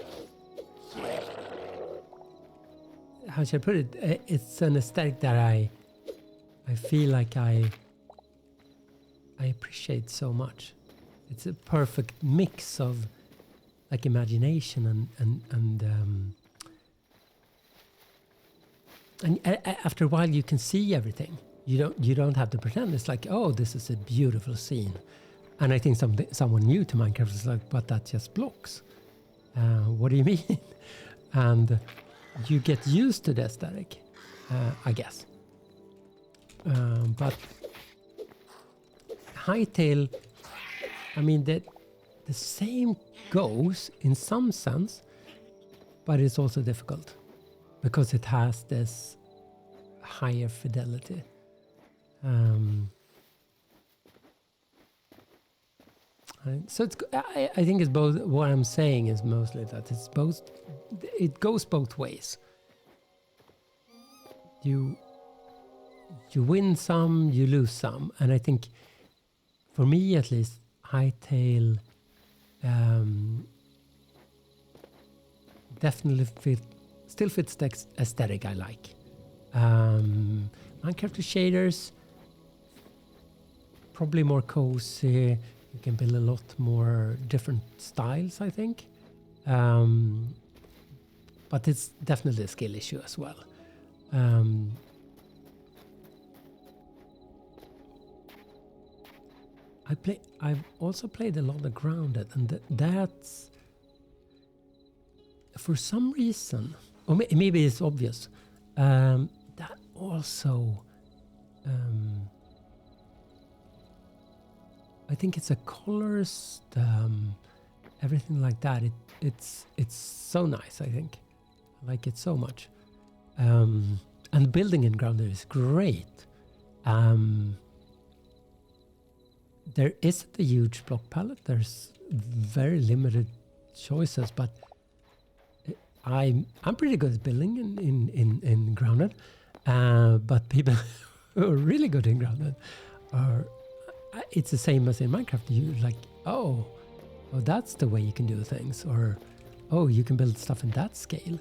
how should I put it? It's an aesthetic that I feel like I appreciate so much. It's a perfect mix of like imagination and after a while you can see everything. You don't have to pretend. It's like, oh, this is a beautiful scene. And I think someone new to Minecraft is like, but that's just blocks. What do you mean? And you get used to the aesthetic, I guess. But Hytale, I mean, the same goes in some sense, but it's also difficult because it has this higher fidelity. So it's, I think it's both. What I'm saying is mostly that it's both. It goes both ways. You win some, you lose some, and I think, for me at least, Hytale definitely still fits the aesthetic I like. Minecraft with shaders, probably more cozy. You can build a lot more different styles, I think. But it's definitely a skill issue as well. I've also played a lot of Grounded, and that's, for some reason, or maybe it's obvious, that also, I think it's the colors, everything like that. It's so nice. I think I like it so much, and building in Grounded is great. There isn't a huge block palette. There's very limited choices, but I'm pretty good at building in Grounded. But people who are really good in Grounded are. It's the same as in Minecraft. You like, oh, that's the way you can do things, or oh, you can build stuff in that scale,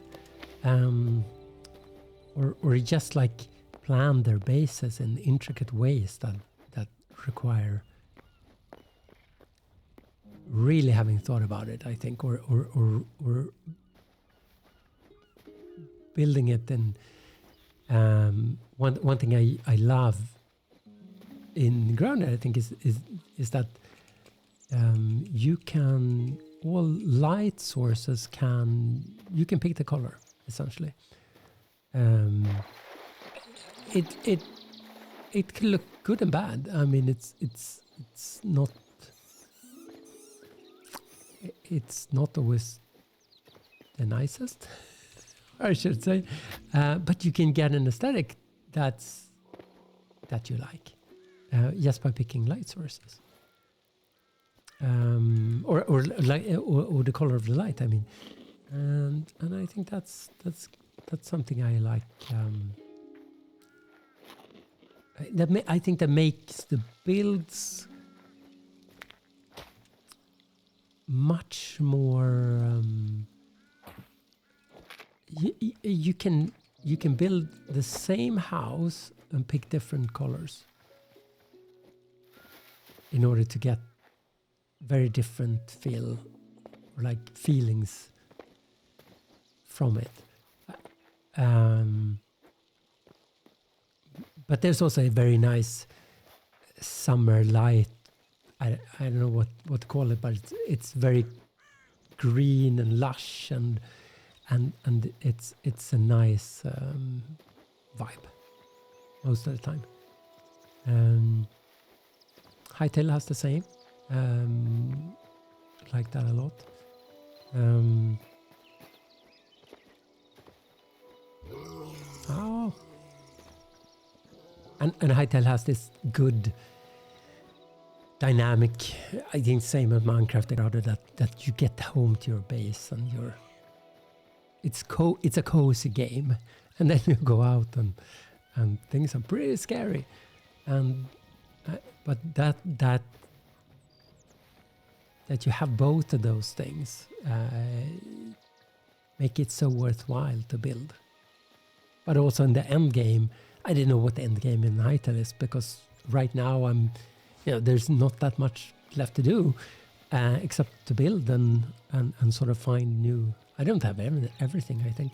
or just like plan their bases in intricate ways that require really having thought about it, I think, or building it. And one thing I love in Grounded, I think, is that you can, all light sources you can pick the color essentially. It can look good and bad. I mean, it's not always the nicest, I should say, but you can get an aesthetic that you like. Just by picking light sources, or the color of the light. I mean, and I think that's something I like. I think that makes the builds much more. You can build the same house and pick different colors in order to get very different feel, or like feelings from it. but there's also a very nice summer light. I don't know what to call it, but it's very green and lush, and it's a nice vibe most of the time. Hytale has the same, like that a lot. Oh, and Hytale has this good dynamic, I think same as Minecraft, rather that you get home to your base and it's a cozy game, and then you go out and things are pretty scary, and but that you have both of those things make it so worthwhile to build. But also in the end game, I didn't know what the end game in Hytale is, because right now there's not that much left to do except to build and sort of find new. I don't have everything, I think,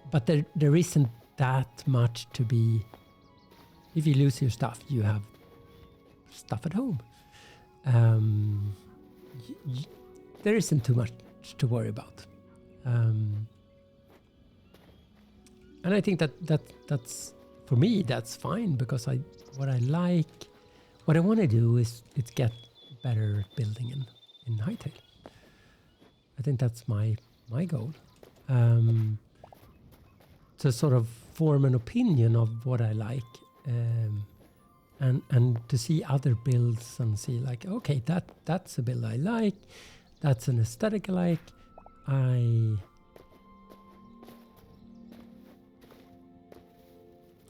but there isn't that much to be. If you lose your stuff, you have stuff at home. There isn't too much to worry about, and I think that's for me, that's fine, because what I want to do is get better building in Hytale. I think that's my goal, to sort of form an opinion of what I like, and to see other builds and see like, okay, that's a build I like, that's an aesthetic I like.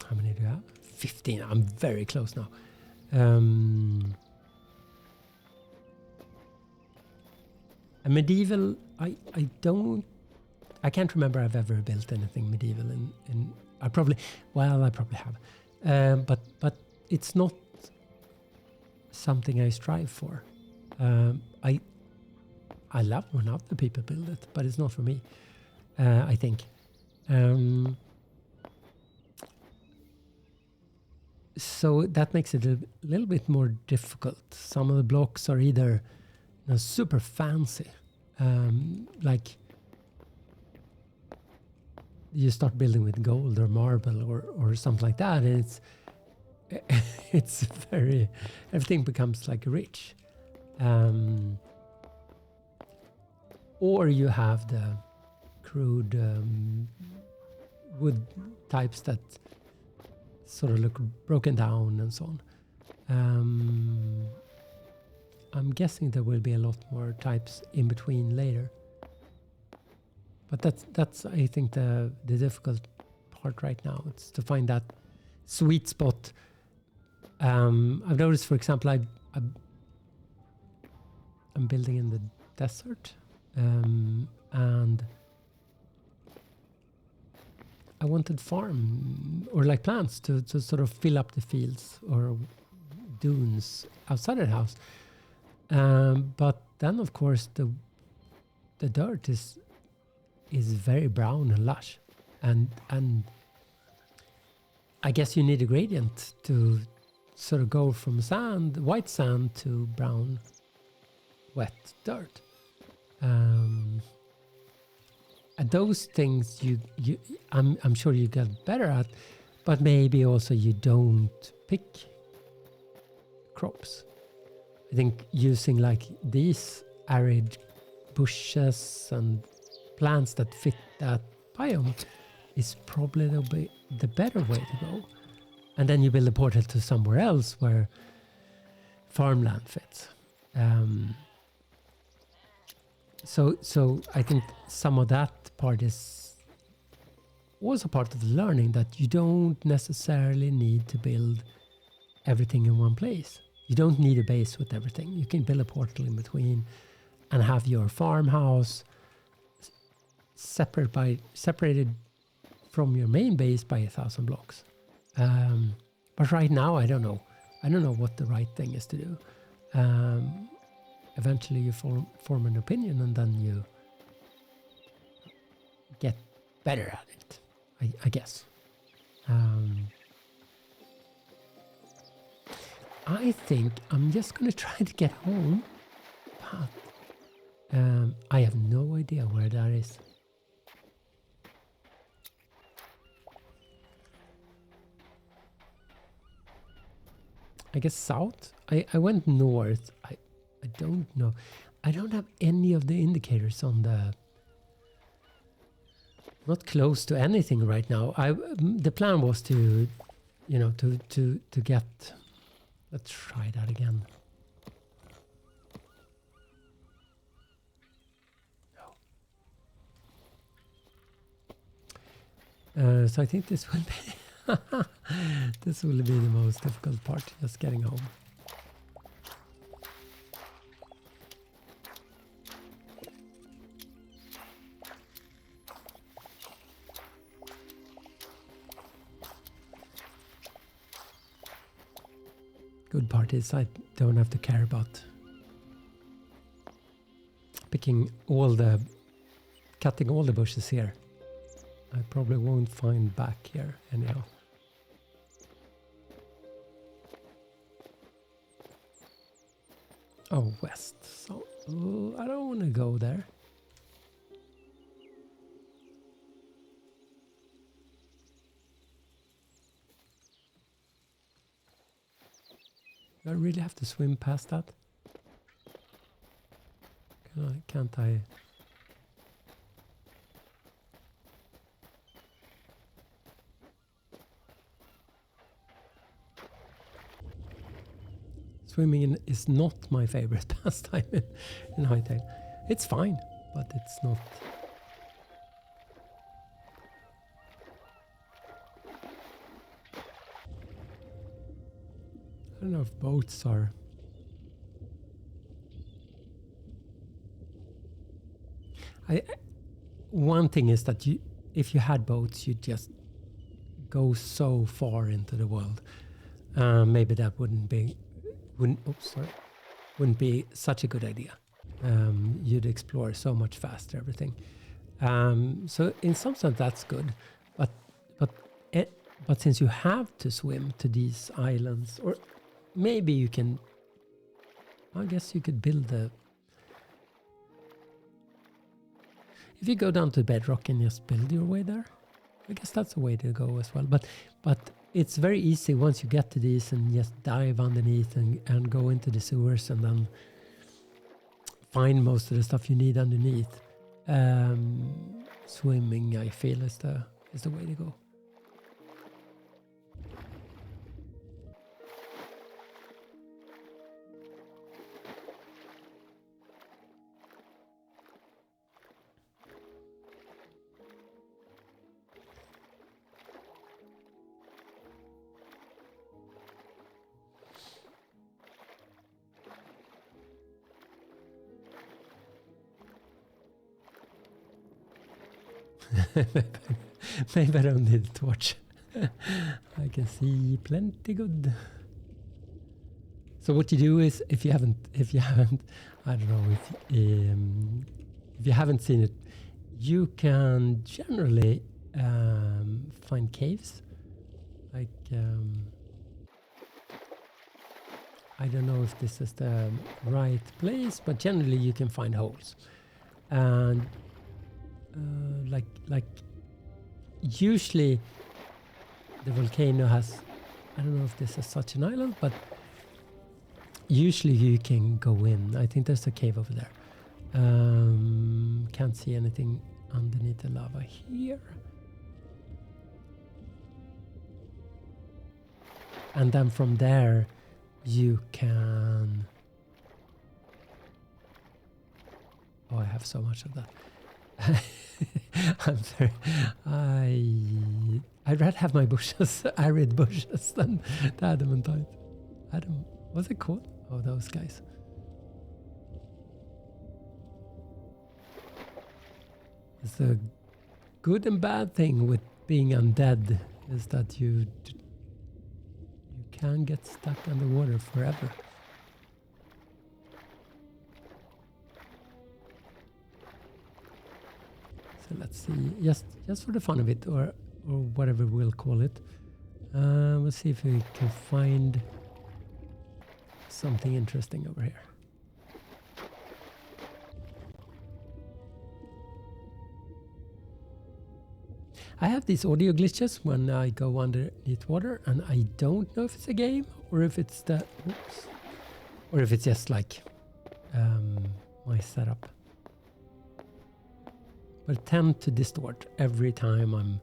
How many do you have? 15. I'm very close now. A medieval, I can't remember I've ever built anything medieval in I probably have, but it's not something I strive for. I love when other people build it, but it's not for me, I think. So that makes it a little bit more difficult. Some of the blocks are either super fancy, like you start building with gold or marble or something like that, and it's very, everything becomes like rich. Or you have the crude wood types that sort of look broken down and so on. I'm guessing there will be a lot more types in between later. But that's I think the difficult part right now. It's to find that sweet spot. I've noticed, for example, I'm building in the desert, and I wanted farm or like plants to sort of fill up the fields or dunes outside of the house. But then, of course, the dirt is very brown and lush, and I guess you need a gradient to sort of go from white sand to brown, wet dirt. And those things I'm sure you get better at, but maybe also you don't pick crops. I think using like these arid bushes and plants that fit that biome is probably the better way to go. And then you build a portal to somewhere else where farmland fits. So I think some of that part is also part of the learning, that you don't necessarily need to build everything in one place. You don't need a base with everything. You can build a portal in between and have your farmhouse separated from your main base by 1,000 blocks. But right now, I don't know. I don't know what the right thing is to do. Eventually, you form an opinion, and then you get better at it, I guess. I think I'm just gonna try to get home, but I have no idea where that is. I guess south. I went north. I don't know. I don't have any of the indicators on the. Not close to anything right now. The plan was to, you know, to get. Let's try that again. No. So I think this will be this will be the most difficult part, just getting home. Good part is I don't have to care about cutting all the bushes here. I probably won't find back here anyhow. Oh, west. So I don't want to go there. Do I really have to swim past that? Can't I? Swimming is not my favorite pastime in Hytale. It's fine, but it's not. I don't know if boats are. One thing is that if you had boats, you'd just go so far into the world. Maybe that wouldn't be such a good idea. You'd explore so much faster everything. So in some sense that's good, but since you have to swim to these islands, or maybe you can. I guess you could build a. If you go down to bedrock and just build your way there, I guess that's a way to go as well. But it's very easy once you get to these and just dive underneath and go into the sewers and then find most of the stuff you need underneath. Swimming, I feel, is the way to go. Maybe I don't need a torch. I can see plenty good. So what you do is, if you haven't, I don't know if you haven't seen it, you can generally find caves. Like I don't know if this is the right place, but generally you can find holes, and like usually the volcano has, I don't know if this is such an island, but usually you can go in. I think there's a cave over there. Can't see anything underneath the lava here. And then from there you can. Oh, I have so much of that. I'm sorry. I'd rather have my bushes, arid bushes, than the adamantite. What's it called? Oh, those guys. It's a good and bad thing with being undead is that you can get stuck underwater forever. So let's see, just for the fun of it, or whatever we'll call it. Let's see if we can find something interesting over here. I have these audio glitches when I go underneath water, and I don't know if it's a game or if it's the oops, or if it's just like my setup. But it tends to distort every time I'm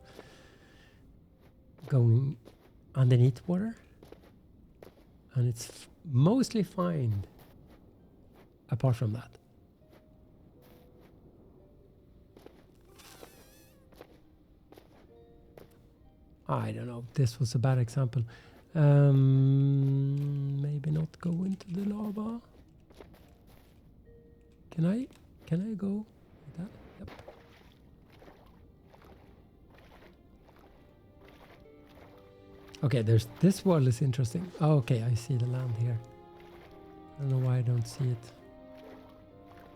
going underneath water, and it's mostly fine apart from that. I don't know. This was a bad example. Maybe not go into the lava. Can I go like that? Yep. Okay, this world is interesting. Oh, okay, I see the land here. I don't know why I don't see it.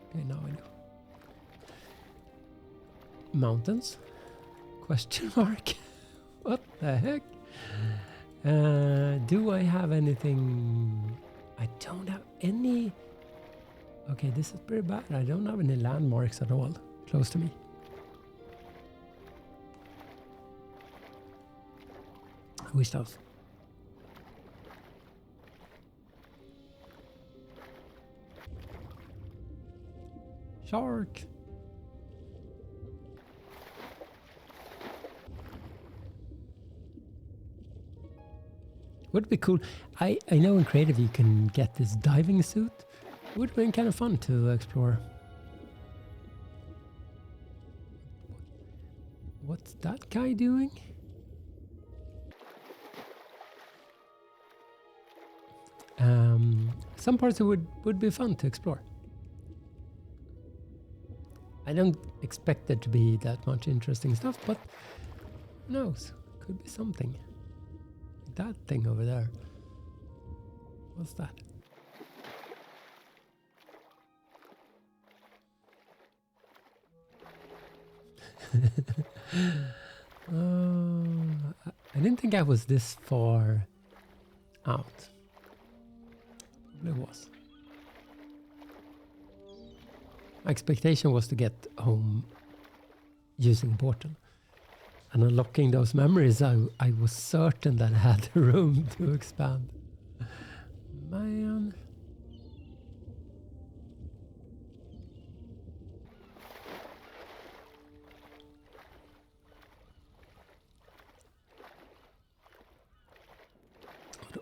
Okay, now I do. Mountains? Question mark. What the heck? Do I have anything? I don't have any. Okay, this is pretty bad. I don't have any landmarks at all close to me. I wish those. Shark. Would be cool. I know in creative you can get this diving suit. Would have been kind of fun to explore. What's that guy doing? Some parts would be fun to explore. I don't expect there to be that much interesting stuff, but who knows? Could be something. That thing over there. What's that? I didn't think I was this far out. Probably was. My expectation was to get home using portal. And unlocking those memories, I was certain that I had the room to expand. Man.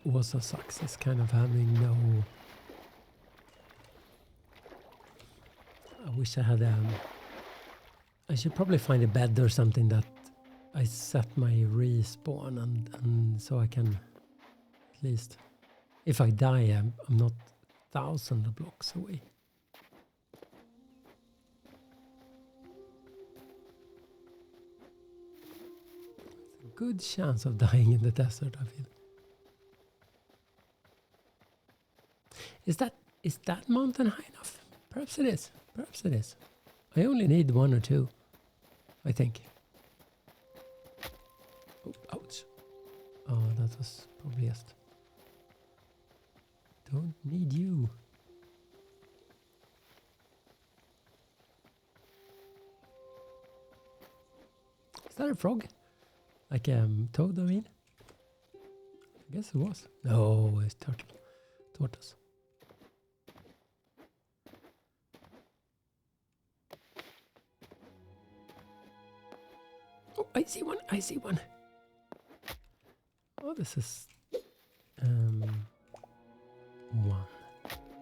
What also sucks is kind of having no... I wish I had I should probably find a bed or something that I set my respawn and so I can at least, if I die, I'm not thousands of blocks away. It's a good chance of dying in the desert, I feel. Is that mountain high enough? Perhaps it is. Perhaps it is. I only need one or two, I think. Oh, ouch. Oh, that was probably just. Don't need you. Is that a frog? Like toad, I mean? I guess it was. No, it's turtle. Tortoise. Oh, I see one. I see one. Oh, this is one.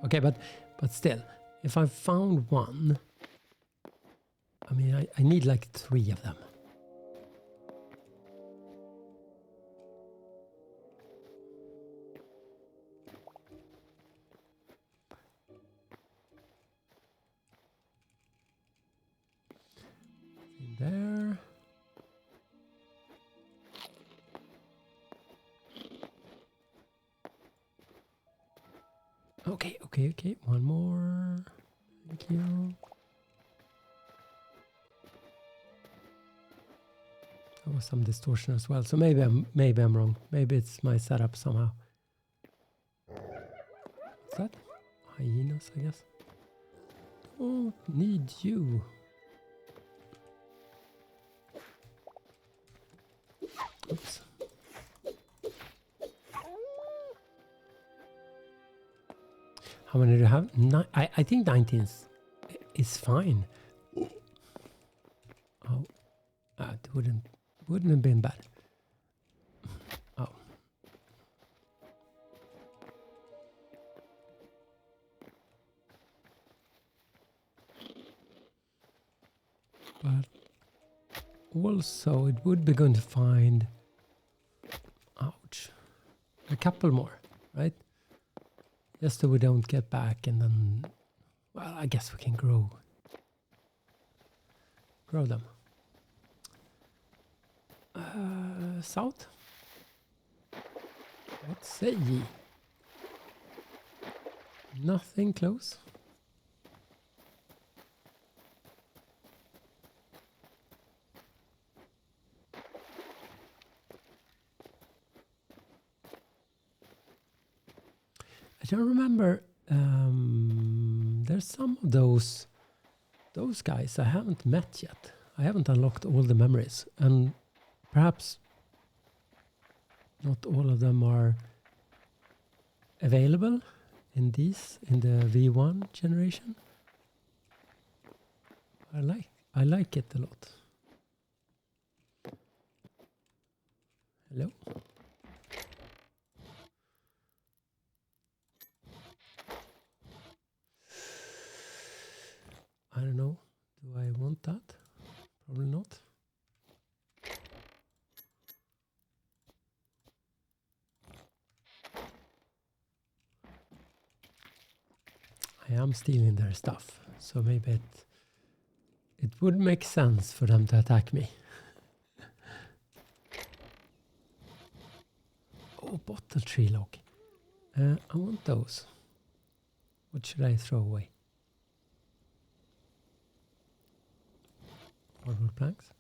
Okay, but still, if I found one, I mean, I need like 3 of them. In there. Okay. One more. Thank you. There was some distortion as well. So maybe I'm wrong. Maybe it's my setup somehow. What's that? Hyenas, I guess. Don't need you. Oops. How many do you have? I think 19 is fine. Oh, it wouldn't have been bad. Oh. But also it would be good to find, ouch, a couple more, right? Just so we don't get back and then, well, I guess we can grow them. South? What say ye? Nothing close? I don't remember. There's some of those guys I haven't met yet. I haven't unlocked all the memories, and perhaps not all of them are available in the V1 generation. I like it a lot. Hello. I don't know. Do I want that? Probably not. I am stealing their stuff, so maybe it would make sense for them to attack me. Oh, bottle tree log. I want those. What should I throw away? Hardwood planks.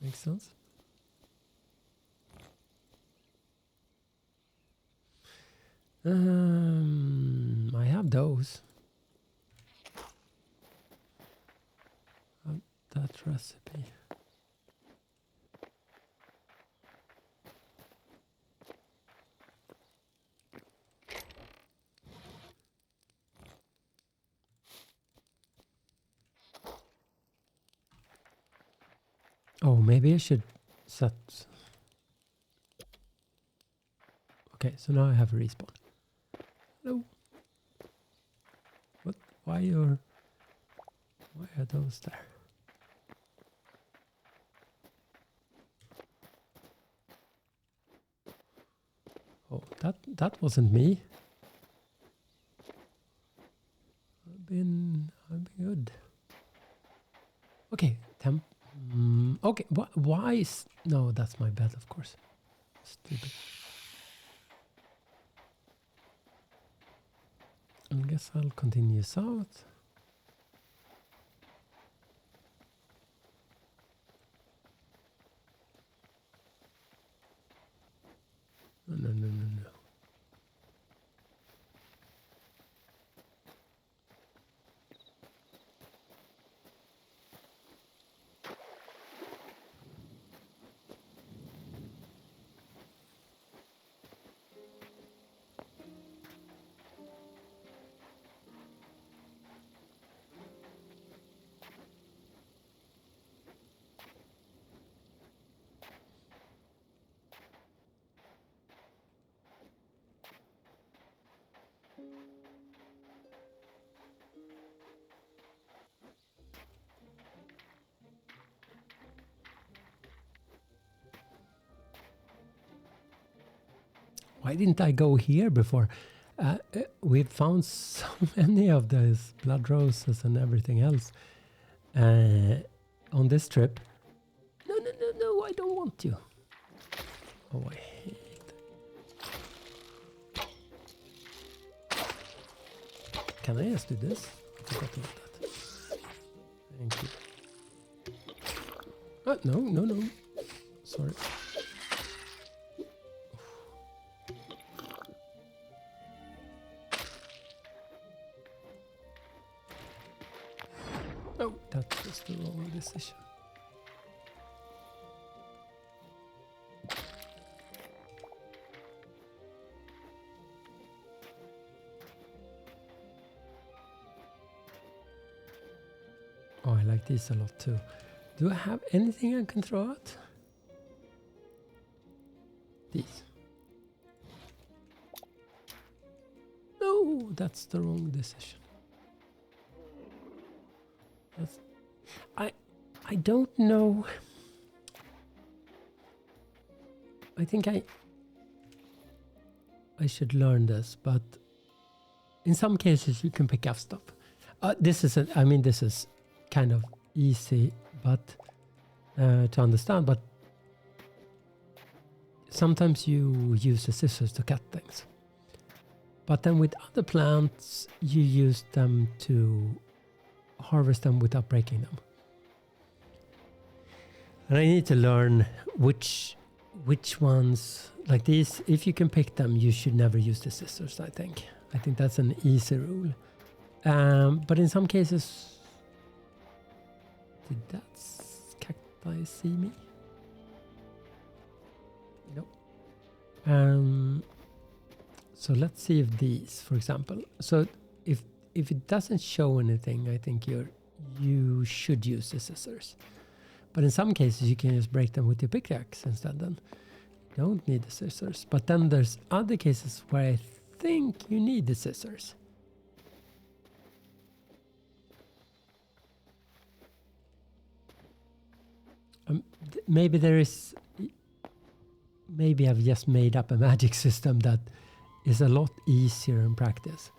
Makes sense. I have those. That recipe. Oh, maybe I should set. Okay, so now I have a respawn. Hello. What? Why are those there? Oh, that wasn't me. I've been good. Okay, okay, why is... No, that's my bed, of course. Stupid. I guess I'll continue south. No. Why didn't I go here before? We've found so many of those blood roses and everything else on this trip. No, I don't want you. Oh, I hate. Can I just do this? I forgot about that. Thank you. No. sorry. Oh, that was the wrong decision. Oh, I like these a lot too. Do I have anything I can throw out? These. No, that's the wrong decision. That's, I don't know. I think I should learn this, but in some cases you can pick up stuff. This is kind of easy, but to understand. But sometimes you use the scissors to cut things. But then with other plants, you use them to harvest them without breaking them. And I need to learn which ones, like these, if you can pick them, you should never use the scissors, I think. I think that's an easy rule. But in some cases, did that cacti see me? No. So let's see if these, for example. So if it doesn't show anything, I think you should use the scissors. But in some cases, you can just break them with your pickaxe instead. Then you don't need the scissors. But then there's other cases where I think you need the scissors. Maybe there is. Maybe I've just made up a magic system that is a lot easier in practice.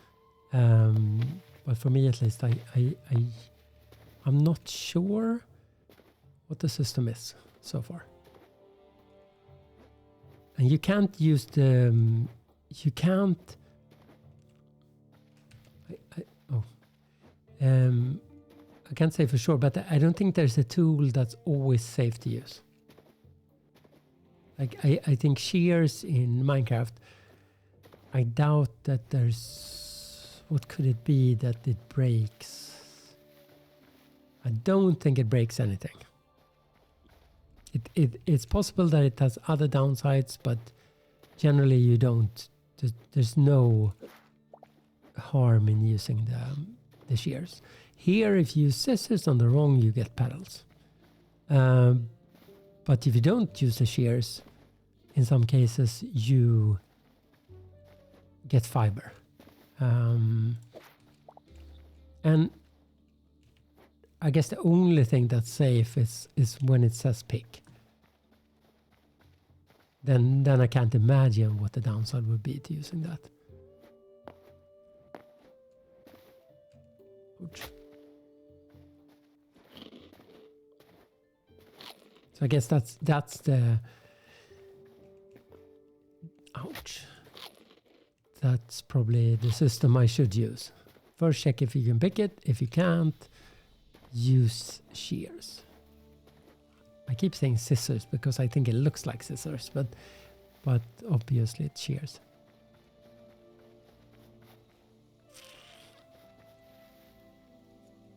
But for me, at least, I'm not sure what the system is so far. And you can't use the... You can't... I can't say for sure, but I don't think there's a tool that's always safe to use. Like I think shears in Minecraft, I doubt that there's... What could it be that it breaks? I don't think it breaks anything. It's possible that it has other downsides, but generally you don't. There's no harm in using the shears. Here, if you use scissors on the wrong, you get petals. But if you don't use the shears, in some cases you get fiber. And I guess the only thing that's safe is when it says pick. Then I can't imagine what the downside would be to using that. Ouch. So I guess that's the... Ouch. That's probably the system I should use. First check if you can pick it. If you can't, use shears. I keep saying scissors because I think it looks like scissors, but obviously it's shears.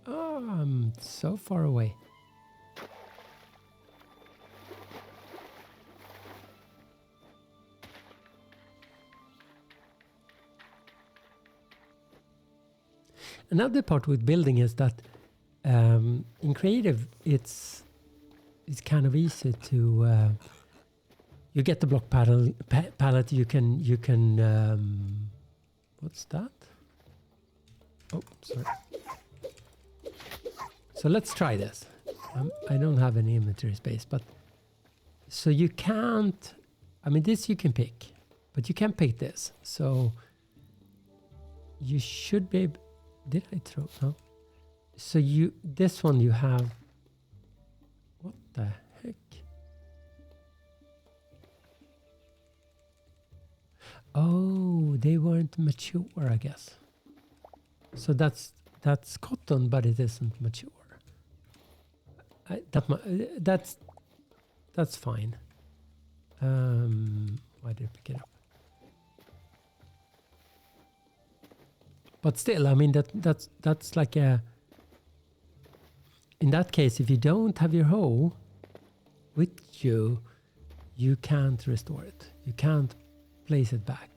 Oh, I'm so far away. Another part with building is that in creative, it's kind of easy to you get the block palette. You can what's that? Oh, sorry. So let's try this. I don't have any inventory space, but so you can't. I mean, this you can pick, but you can't pick this. So you should be. Did I throw? No. So this one you have. What the heck? Oh, they weren't mature, I guess. So that's cotton, but it isn't mature. That's fine. Why did I pick it up? But still, I mean that's like a. In that case, if you don't have your hoe with you, you can't restore it. You can't place it back.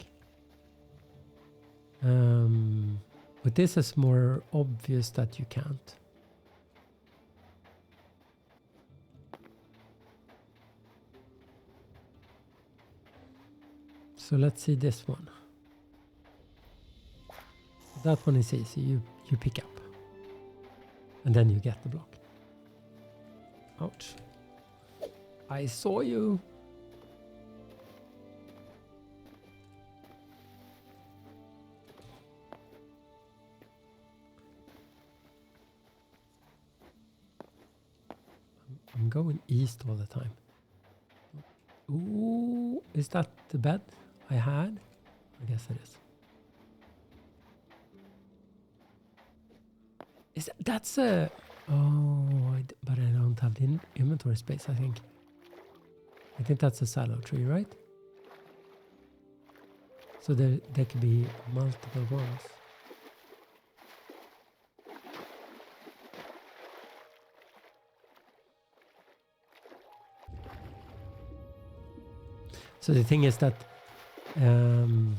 But this is more obvious that you can't. So let's see this one. That one is easy. You pick up. And then you get the block. Ouch. I saw you. I'm going east all the time. Ooh, is that the bed I had? I guess it is. That's a... Oh, but I don't have the inventory space, I think. I think that's a sallow tree, right? So there could be multiple ones. So the thing is that the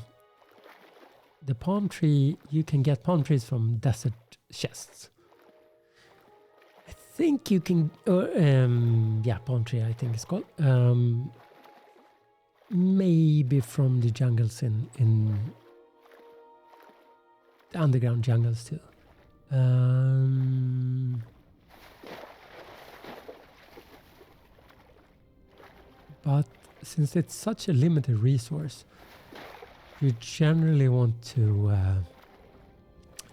palm tree, you can get palm trees from desert chests. I think you can, yeah, palm tree I think it's called. Maybe from the jungles in the underground jungles too. But since it's such a limited resource, you generally want to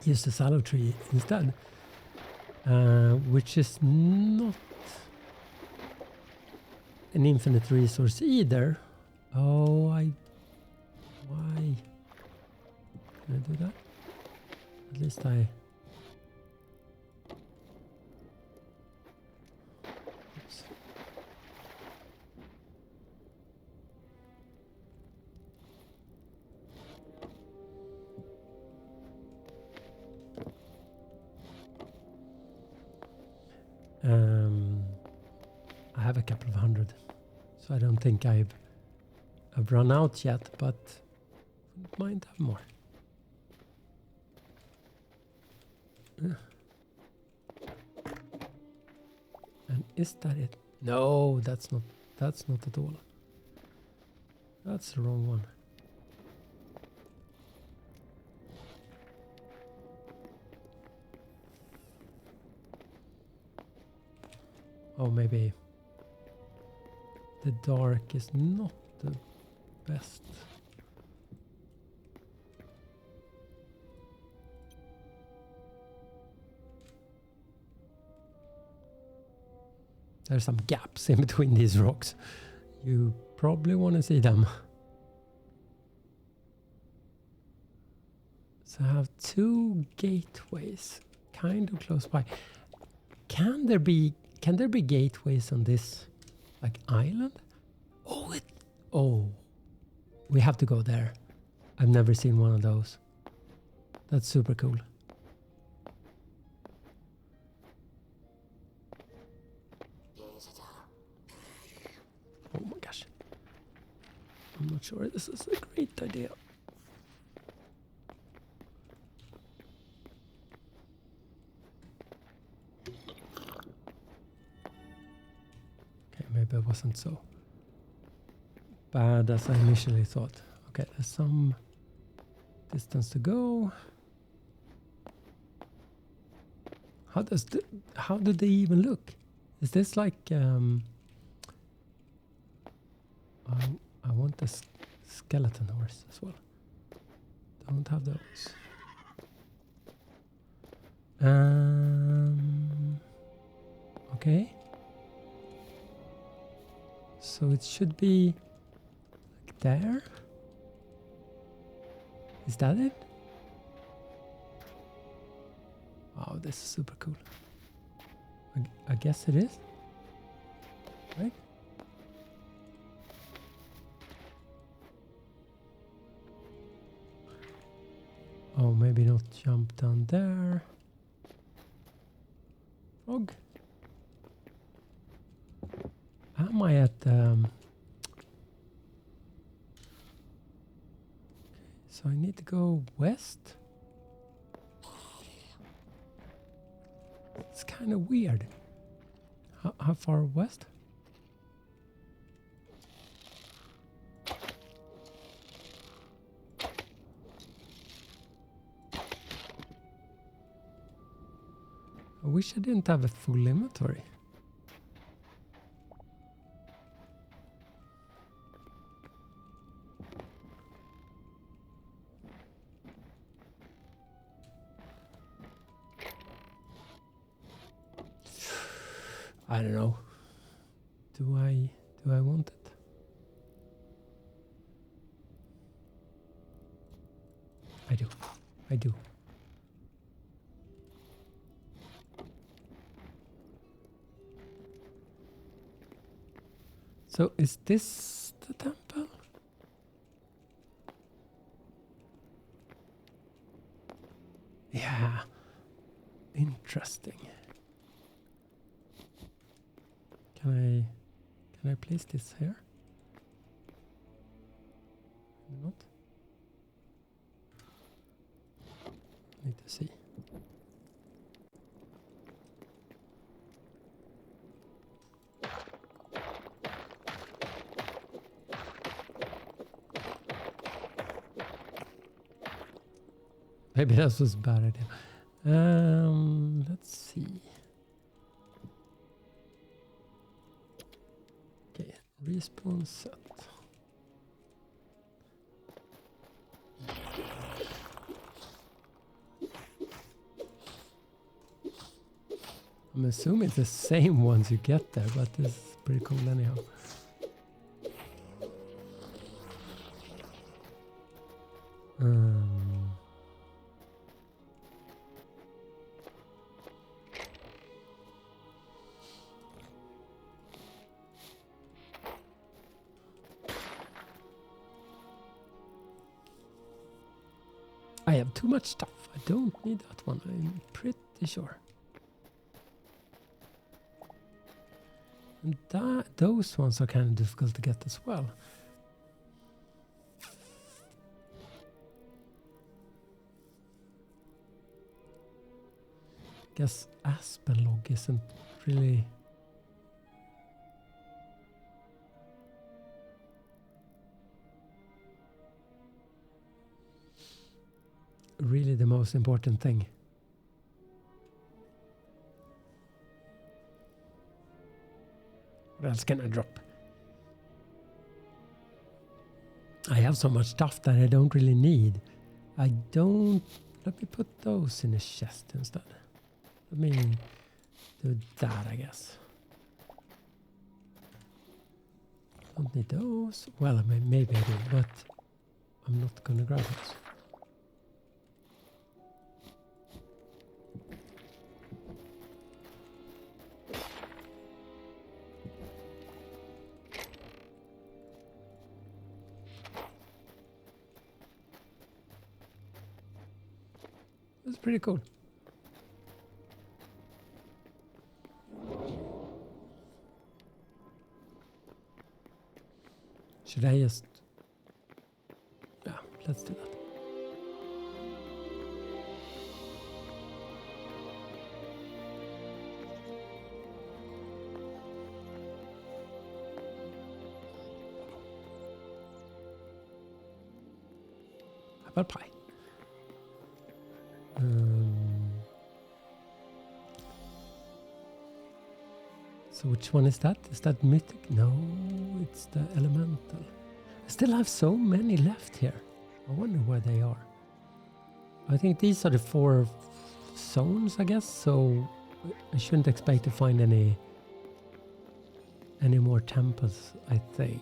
use the sallow tree instead, which is not an infinite resource either. Oh, why can I do that? At least I... Oops. I have a couple of hundred, so I don't think I've run out yet, but wouldn't mind have more. And is that it? No, that's not at all. That's the wrong one. Oh, maybe the dark is not the best. There's some gaps in between these rocks. You probably want to see them. So I have two gateways kind of close by. Can there be gateways on this like island? Oh, we have to go there. I've never seen one of those. That's super cool. Oh my gosh. I'm not sure this is a great idea. Okay, maybe it wasn't so bad as I initially thought. Okay, there's some distance to go. How do they even look? Is this like I want the skeleton horse as well. Don't have those. Okay. So it should be like there. Is that it? Wow, this is super cool. I guess it is. Right? Oh, maybe not jump down there. Frog. Am I at so I need to go west? It's kind of weird. How far west? I wish I didn't have a full inventory. I don't know. Do I want it? I do. I do. So is this the temple? Yeah. Interesting. Can I place this here? Not. Need to see. Maybe that was a bad idea. Let's see. Okay, respawn set. I'm assuming it's the same ones you get there, but this is pretty cool anyhow. I have too much stuff. I don't need that one. I'm pretty sure. And those ones are kind of difficult to get as well. Guess aspen log isn't really the most important thing. What else can I drop? I have so much stuff that I don't really need. Let me put those in a chest instead. Let me do that, I guess. Don't need those. Well, maybe I do, but I'm not gonna grab those. That's pretty cool. Should I just... Yeah, let's do that. Apple pie. So which one is that? Is that mythic? No, it's the elemental. I still have so many left here. I wonder where they are. I think these are the 4 zones, I guess. So I shouldn't expect to find any more temples, I think.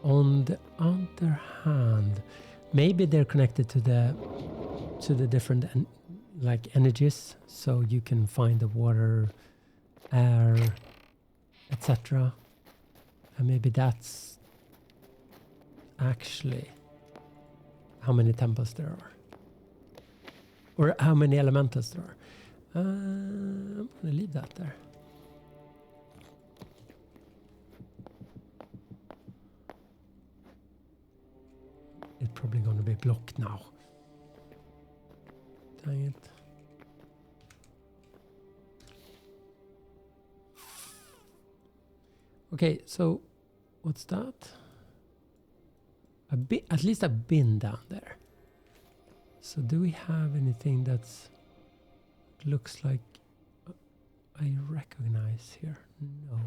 On the other hand, maybe they're connected to the different energies, so you can find the water, air, etc. And maybe that's actually how many temples there are. Or how many elementals there are. I'm going to leave that there. It's probably going to be blocked now. Dang it. Okay, so what's that? At least I've been down there. So do we have anything that's looks like I recognize here? No.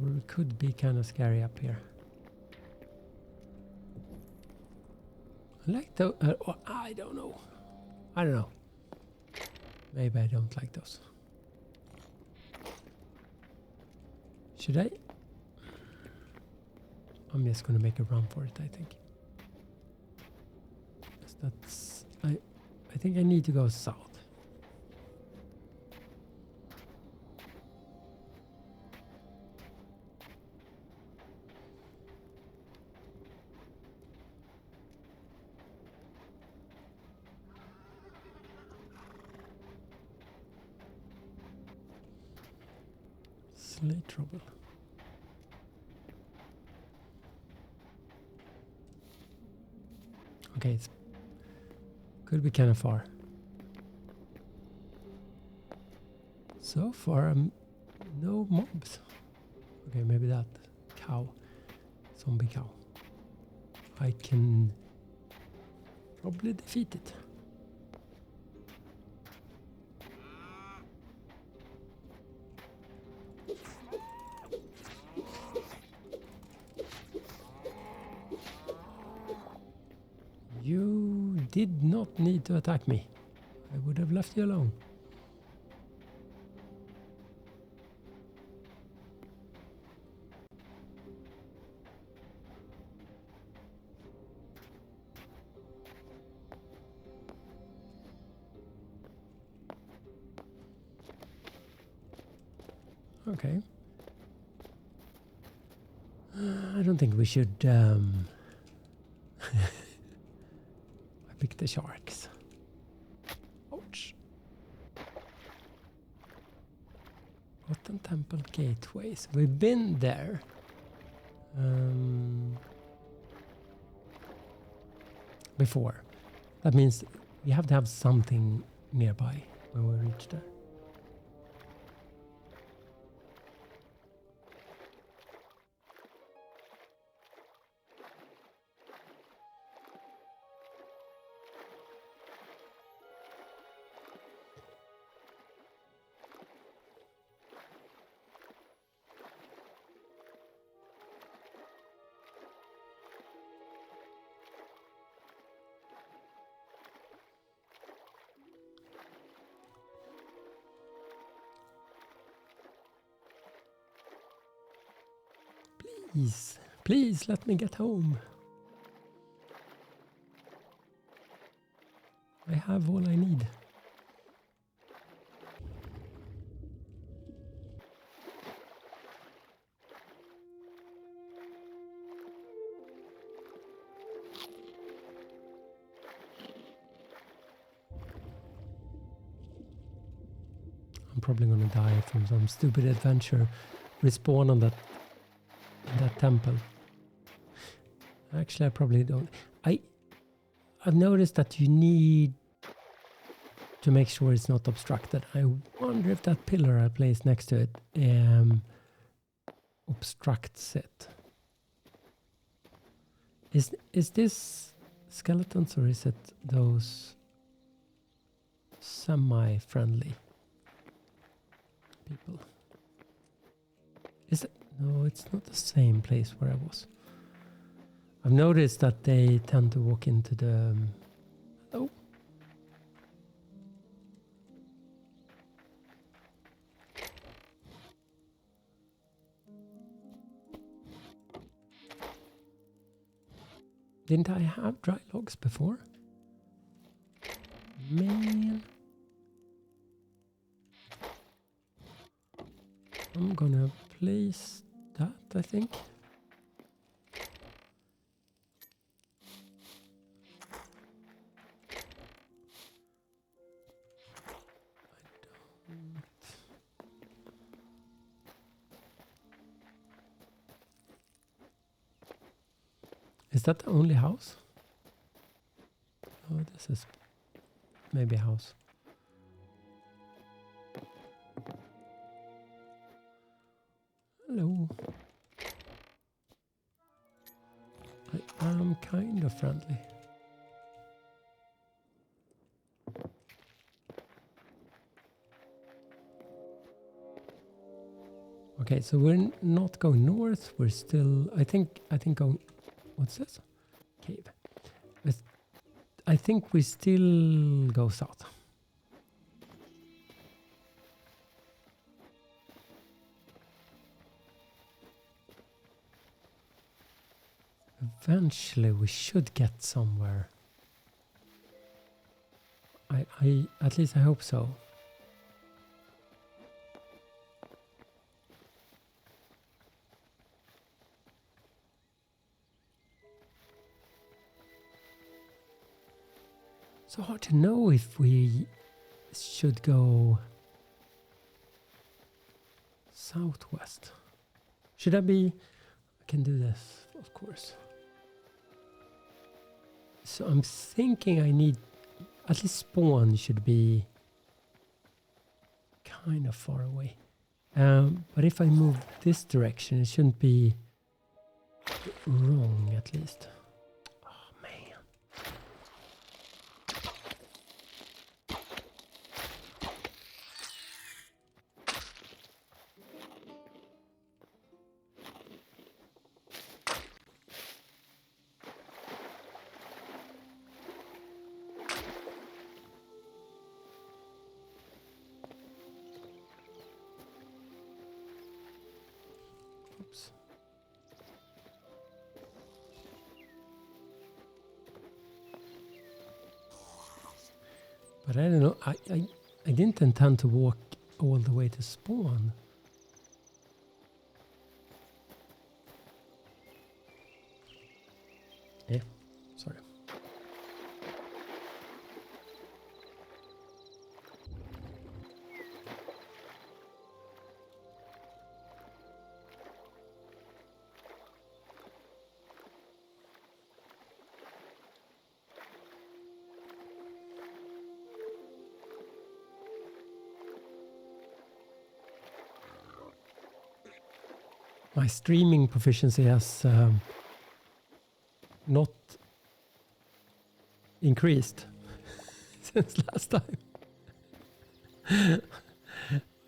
Probably could be kind of scary up here. I like the I don't know. I don't know. Maybe I don't like those. Should I? I'm just gonna make a run for it, I think. That's I think I need to go south. Slight trouble. Okay, it could be kind of far. So far, no mobs. Okay, maybe that cow, zombie cow. I can probably defeat it. You did not need to attack me. I would have left you alone. Okay. I don't think we should I picked the sharks. Ouch. Rotten Temple Gateways. We've been there. Before. That means we have to have something nearby when we reach there. Please, please let me get home. I have all I need. I'm probably gonna die from some stupid adventure. Respawn on that temple. Actually, I probably don't. I've noticed that you need to make sure it's not obstructed. I wonder if that pillar I placed next to it obstructs it. Is this skeletons or is it those semi-friendly people? Is it? No, it's not the same place where I was. I've noticed that they tend to walk into the... oh. Didn't I have dry logs before? Man. I'm gonna place that, I think. Is that the only house? Oh, this is maybe a house. Hello. I am kind of friendly. Okay, so we're not going north. We're still, I think going, what's this? Cave. I think we still go south. Eventually we should get somewhere. I at least I hope so. So hard to know if we should go southwest. Should I be? I can do this, of course. So I'm thinking I need at least spawn should be kind of far away. But if I move this direction, it shouldn't be wrong at least. Oh man. Oops. But I don't know. I didn't intend to walk all the way to spawn. Yeah, sorry. My streaming proficiency has not increased since last time.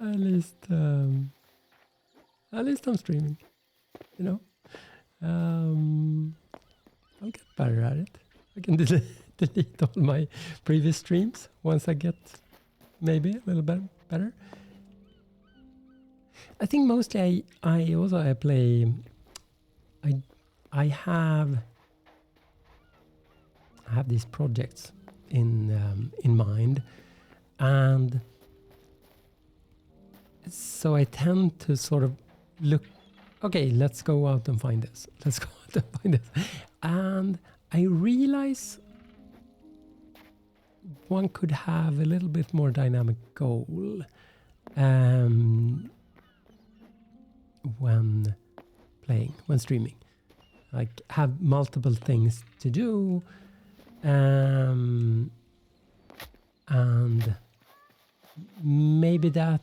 At least I'm streaming, you know. I'll get better at it. I can delete all my previous streams once I get maybe a little bit better. I think mostly I play. I have these projects in mind, and so I tend to sort of look. Okay, let's go out and find this. Let's go out and find this, and I realize one could have a little bit more dynamic goal. When playing, when streaming, like have multiple things to do, and maybe that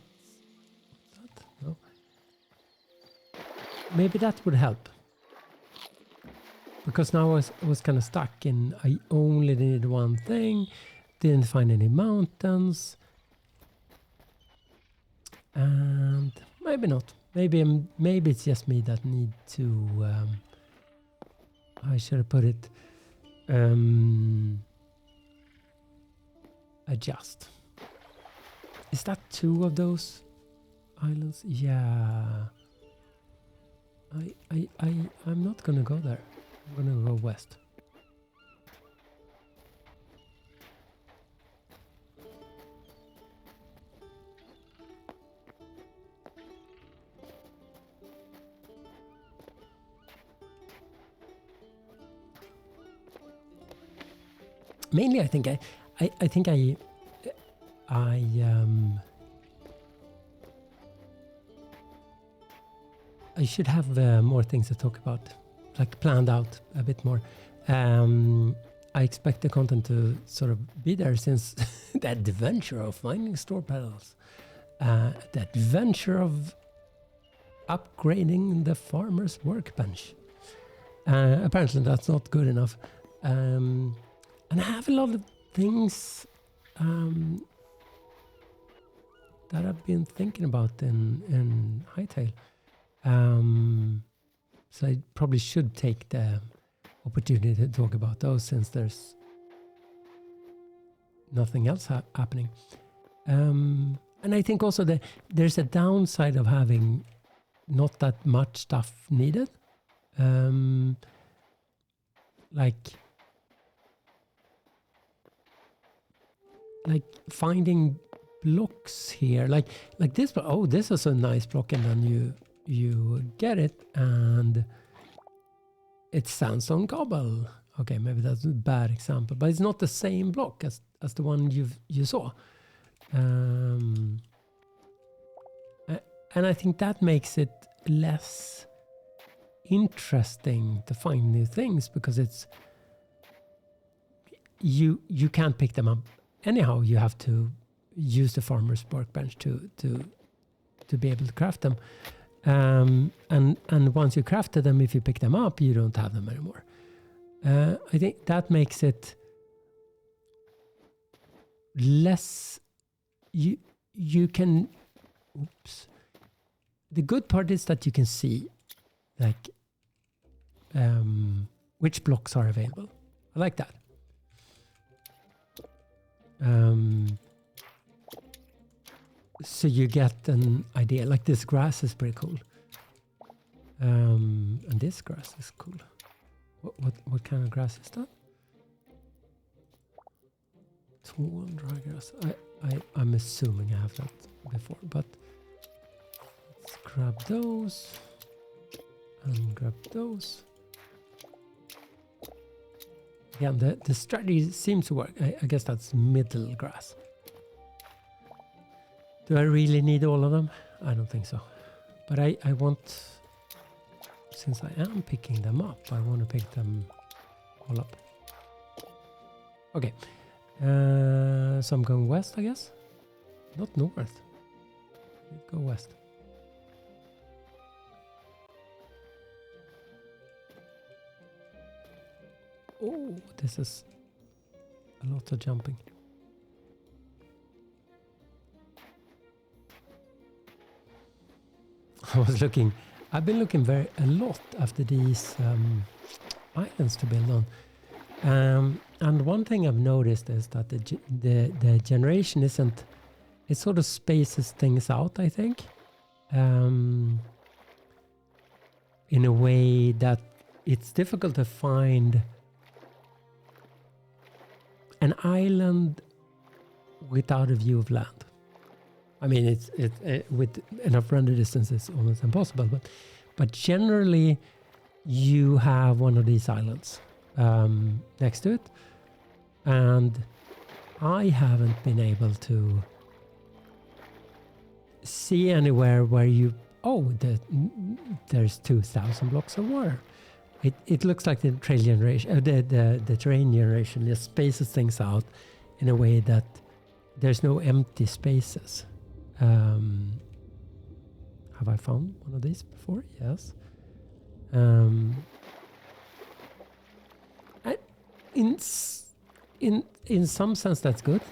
no, maybe that would help, because now I was kind of stuck in I only did one thing, didn't find any mountains, and maybe not. Maybe it's just me that need to. I should have put it. Adjust. Is that 2 of those islands? Yeah. I'm not gonna go there. I'm gonna go west. mainly I think I should have more things to talk about, like planned out a bit more. I expect the content to sort of be there since the adventure of finding store pedals, the adventure of upgrading the farmer's workbench. Apparently that's not good enough. And I have a lot of things that I've been thinking about in Hytale. So I probably should take the opportunity to talk about those since there's nothing else happening. And I think also that there's a downside of having not that much stuff needed. Like finding blocks here, like this. Oh, this is a nice block, and then you get it, and it's sandstone cobble. Okay, maybe that's a bad example, but it's not the same block as the one you saw. And I think that makes it less interesting to find new things, because it's you can't pick them up anyhow. You have to use the farmer's workbench to be able to craft them. And once you crafted them, if you pick them up, you don't have them anymore. I think that makes it less. You can. Oops. The good part is that you can see, like, which blocks are available. I like that. So you get an idea. Like, this grass is pretty cool. And this grass is cool. What kind of grass is that? Tall dry grass. I'm assuming I have that before, but let's grab those and grab those. Again, the strategy seems to work. I guess that's middle grass. Do I really need all of them? I don't think so. But I want, since I am picking them up, I want to pick them all up. Okay. So I'm going west, I guess. Not north. Go west. Oh, this is a lot of jumping. I've been looking a lot after these islands to build on. And one thing I've noticed is that the generation isn't, it sort of spaces things out, I think. In a way that it's difficult to find an island without a view of land. I mean, it's with enough render distance, it's almost impossible. But generally, you have one of these islands next to it, and I haven't been able to see anywhere where there's 2,000 blocks of water. It looks like the trail generation, the terrain generation just spaces things out in a way that there's no empty spaces. Have I found one of these before? Yes. In some sense that's good,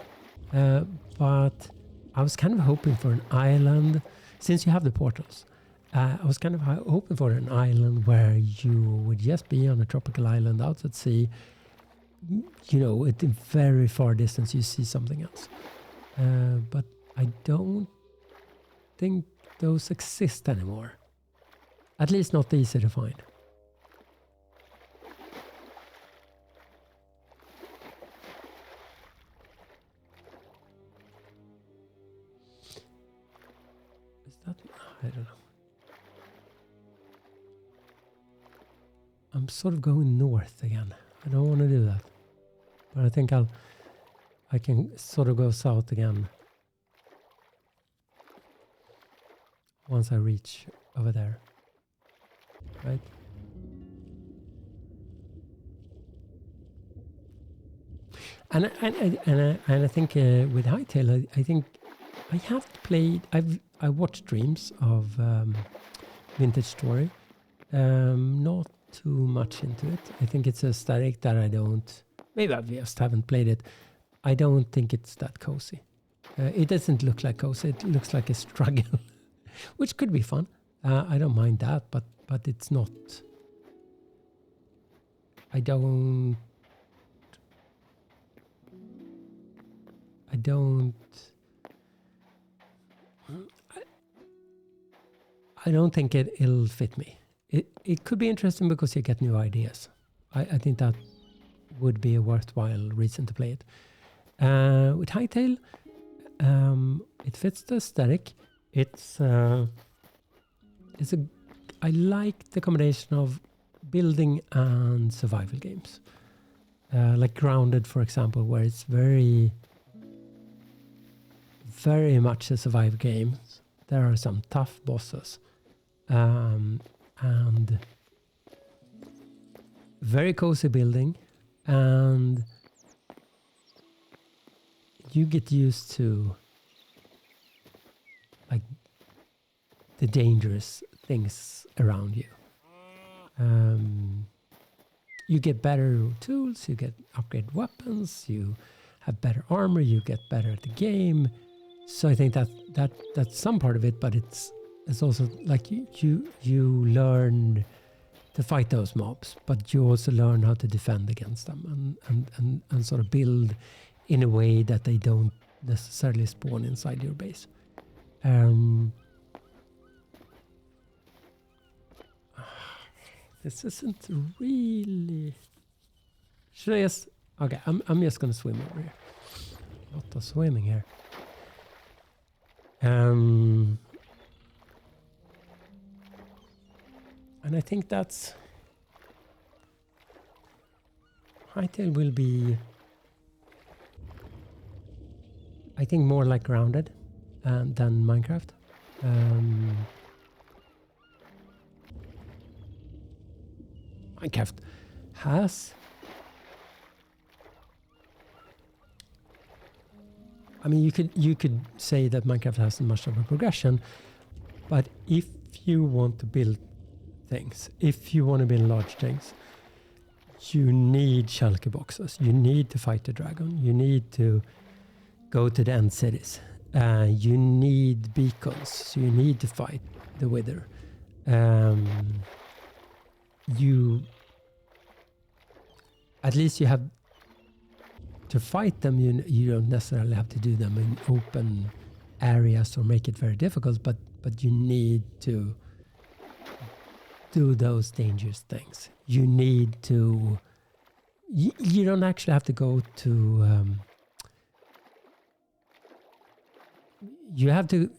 but I was kind of hoping for an island, since you have the portals. I was kind of hoping for an island where you would just be on a tropical island out at sea. You know, at a very far distance you see something else. But I don't think those exist anymore. At least not easy to find. Is that? I don't know. I'm sort of going north again. I don't want to do that. but I think I can sort of go south again once I reach over there, right? And I think with Hytale, I think I have played. I watched streams of Vintage Story. Not too much into it. I think it's a aesthetic that I don't. Maybe I just haven't played it. I don't think it's that cozy. It doesn't look like cozy. It looks like a struggle, which could be fun. I don't mind that, but it's not. I don't think it'll fit me. It could be interesting because you get new ideas. I think that would be a worthwhile reason to play it. With Hytale, it fits the aesthetic. I like the combination of building and survival games. Like Grounded, for example, where it's very, very much a survival game. There are some tough bosses. And very cozy building, and you get used to like the dangerous things around you. You get better tools, you get upgraded weapons, you have better armor, you get better at the game. So I think that's some part of it, but it's also like you learn to fight those mobs, but you also learn how to defend against them and sort of build in a way that they don't necessarily spawn inside your base. This isn't really. Should I just? Okay, I'm just gonna swim over here. A lot of swimming here. And I think that's Hytale will be, I think, more like Grounded than Minecraft. Minecraft has, I mean, you could say that Minecraft hasn't much of a progression, but if you want to build things, if you want to build large things, you need shulker boxes. You need to fight the dragon. You need to go to the end cities. You need beacons. So you need to fight the wither. You at least you have to fight them. You don't necessarily have to do them in open areas or make it very difficult, but you need to do those dangerous things. You need to. You don't actually have to go to. You have to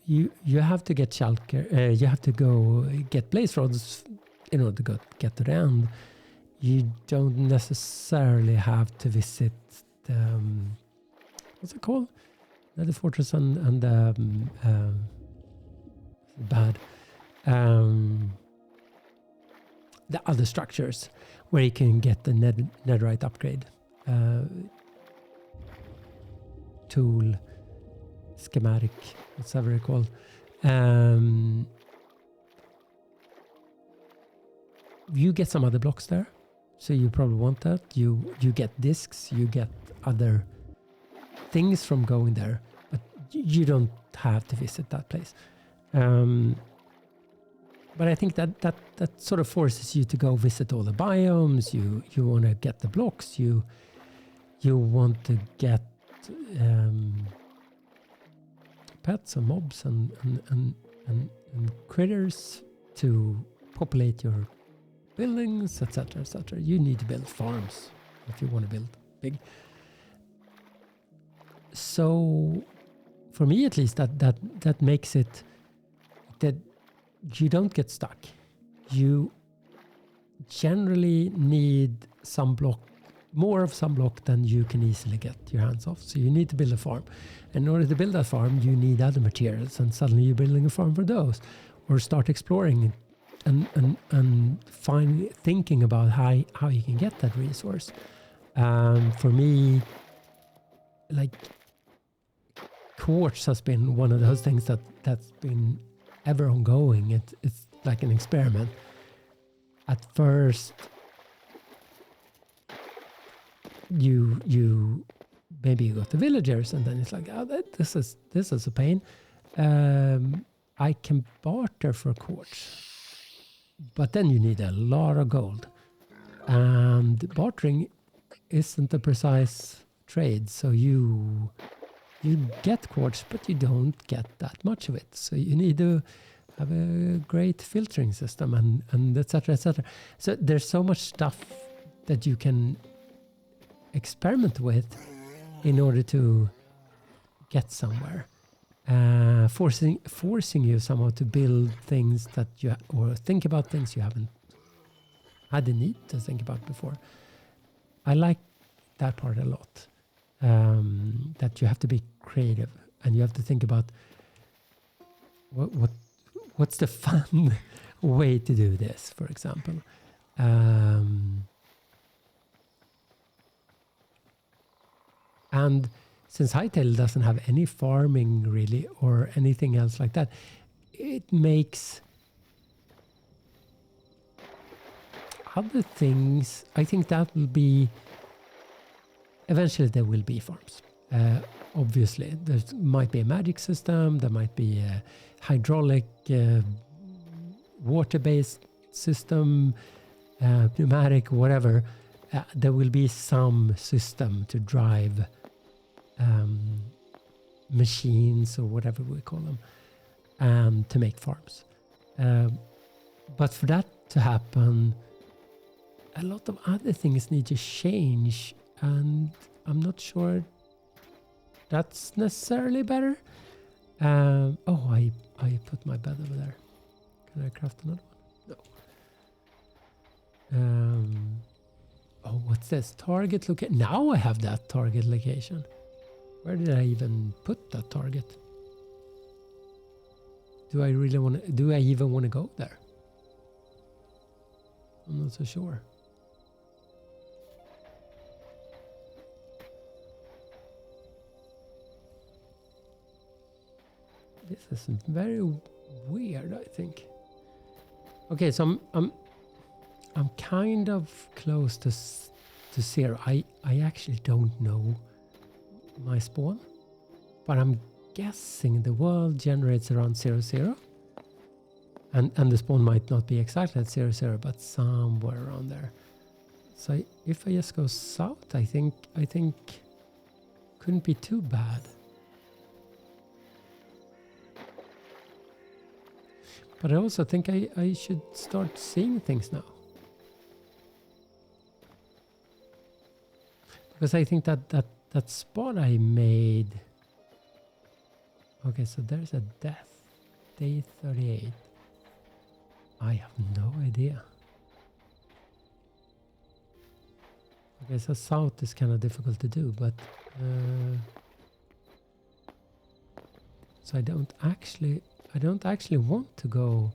get shulker. You have to go get blaze rods in order to get to the end. You don't necessarily have to visit the, what's it called? The fortress and bad. The other structures where you can get the netherite upgrade tool, schematic, whatever it's called. You get some other blocks there, so you probably want that. You get discs, you get other things from going there, but you don't have to visit that place. But I think that sort of forces you to go visit all the biomes. You want to get the blocks. You want to get pets and mobs and critters to populate your buildings, etc., etc. You need to build farms if you want to build big. So, for me at least, that makes it that you don't get stuck. You generally need some more of some block than you can easily get your hands off. So you need to build a farm. And in order to build that farm, you need other materials, and suddenly you're building a farm for those, or start exploring and thinking about how you can get that resource. For me, like quartz has been one of those things that's been ever ongoing. It's like an experiment. At first, you maybe you got the villagers, and then it's like, oh, this is a pain. I can barter for quartz, but then you need a lot of gold, and bartering isn't a precise trade. So you get quartz, but you don't get that much of it. So you need to have a great filtering system, and etc. etc. So there's so much stuff that you can experiment with in order to get somewhere, forcing you somehow to build things that or think about things you haven't had the need to think about before. I like that part a lot, that you have to be creative and you have to think about what's the fun way to do this, for example. And since Hytale doesn't have any farming really or anything else like that, it makes other things. I think that will be, eventually there will be farms. Obviously, there might be a magic system, there might be a hydraulic water-based system, pneumatic, whatever. There will be some system to drive machines or whatever we call them, to make farms. But for that to happen, a lot of other things need to change, and I'm not sure that's necessarily better. Oh, I put my bed over there. Can I craft another one? No. Oh, what's this? Target location. Now I have that target location. Where did I even put that target? Do I even want to go there? I'm not so sure. This is very weird, I think. Okay, so I'm kind of close to zero. I actually don't know my spawn, but I'm guessing the world generates around 0, and the spawn might not be exactly at 0, but somewhere around there. So if I just go south, I think couldn't be too bad. But I also think I should start seeing things now. Because I think that spot I made... Okay, so there's a death. Day 38. I have no idea. Okay, so south is kind of difficult to do, but... so I don't actually want to go...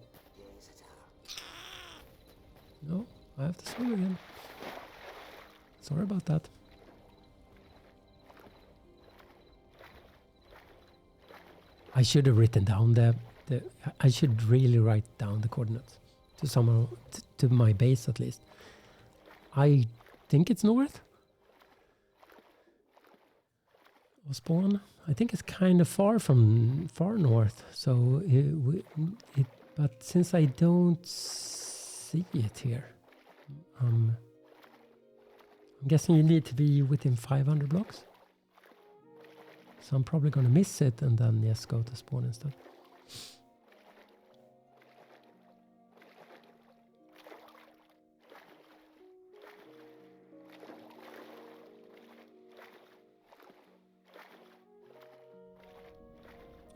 No, I have to swim again. Sorry about that. I should have written down I should really write down the coordinates to someone, to my base at least. I think it's north. Or spawn. I think it's kind of far north. So but since I don't see it here, I'm guessing you need to be within 500 blocks. So I'm probably going to miss it and then just go to spawn instead.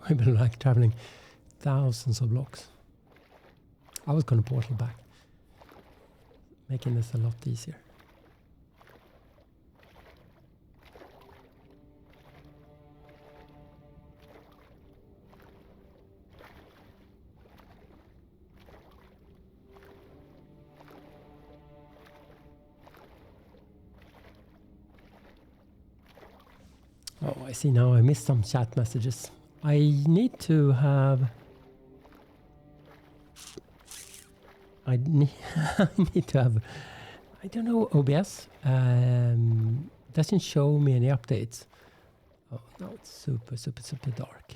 I've been like traveling thousands of blocks. I was going to portal back, making this a lot easier. Oh, I see now. I missed some chat messages. I need to have... I need, I need to have... I don't know, OBS doesn't show me any updates. Oh, no, it's super, super, super dark.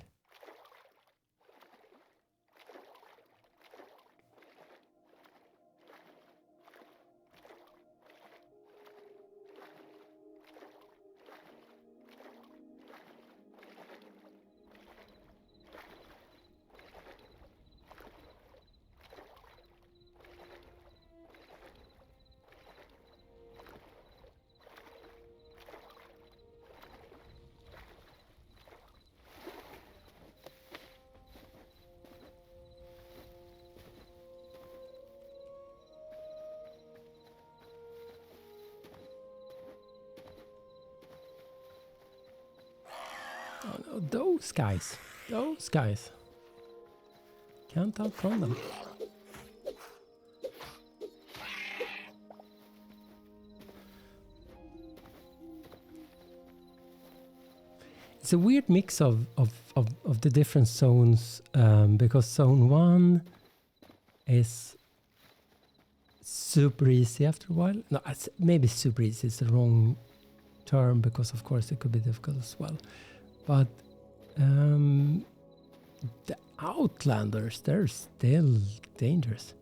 Oh no, those guys. Those guys. Can't outrun them. It's a weird mix of the different zones, because zone 1 is super easy after a while. No, maybe super easy is the wrong term, because of course it could be difficult as well. But the Outlanders, they're still dangerous.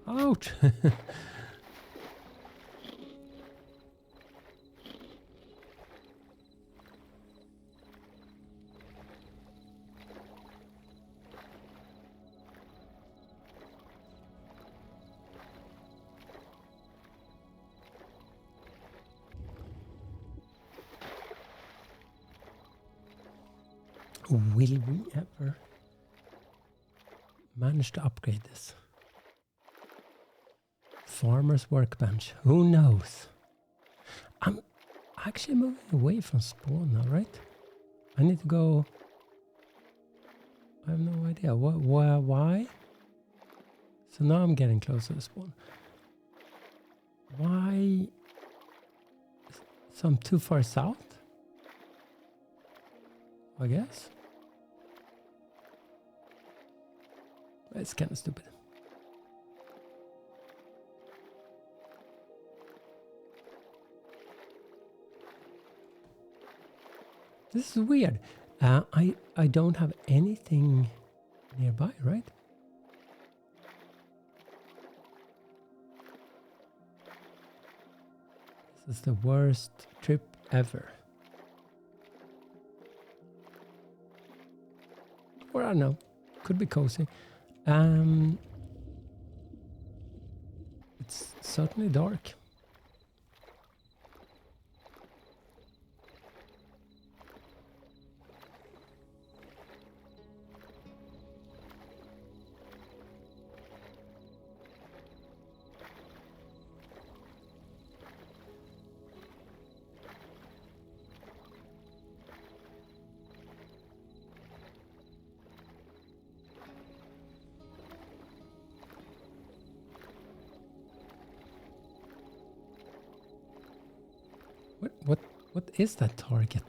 Ouch! Will we ever manage to upgrade this? Farmer's Workbench. Who knows? I'm actually moving away from spawn now, right? I need to go... I have no idea. Why? So now I'm getting closer to spawn. Why? So I'm too far south? I guess. It's kind of stupid. This is weird. I don't have anything nearby, right? This is the worst trip ever. Or I don't know. Could be cozy. It's certainly dark. What is that target?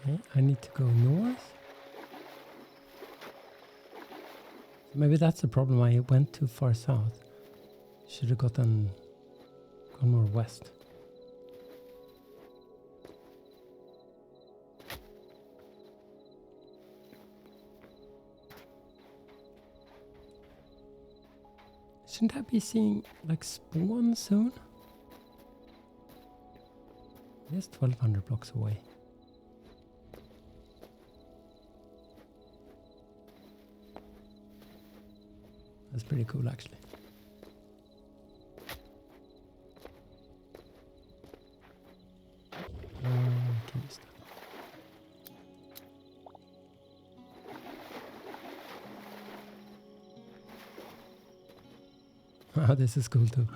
Okay, I need to go north. Maybe that's the problem. I went too far south. Should have gone more west. Shouldn't I be seeing like spawn soon? It is 1200 blocks away. That's pretty cool, actually. Can use that. Ah, this is cool too.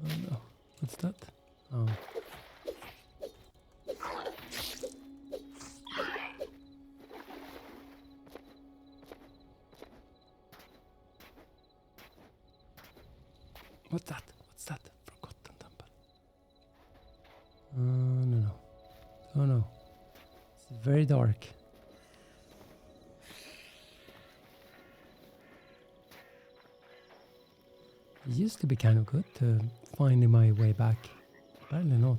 Oh no, what's that? Oh. What's that? What's that? Forgotten temple. No. Oh no. It's very dark. It used to be kind of good to finding my way back. Apparently not.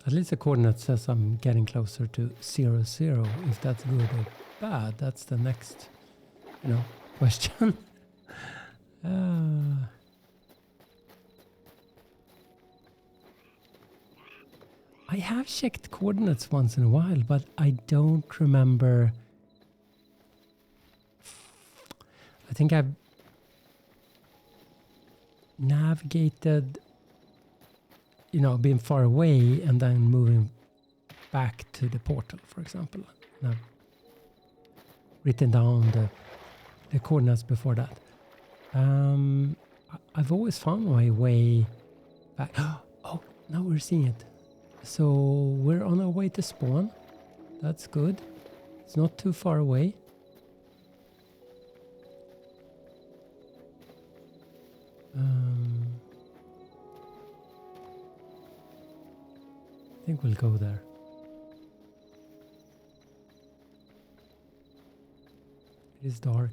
At least the coordinate says I'm getting closer to 0, 0. If that's good or bad, that's the next, question. I have checked coordinates once in a while, but I don't remember. I think I've navigated, being far away and then moving back to the portal, for example. And I've written down the coordinates before that. I've always found my way back. Oh, now we're seeing it. So we're on our way to spawn. That's good. It's not too far away. I think we'll go there. It is dark,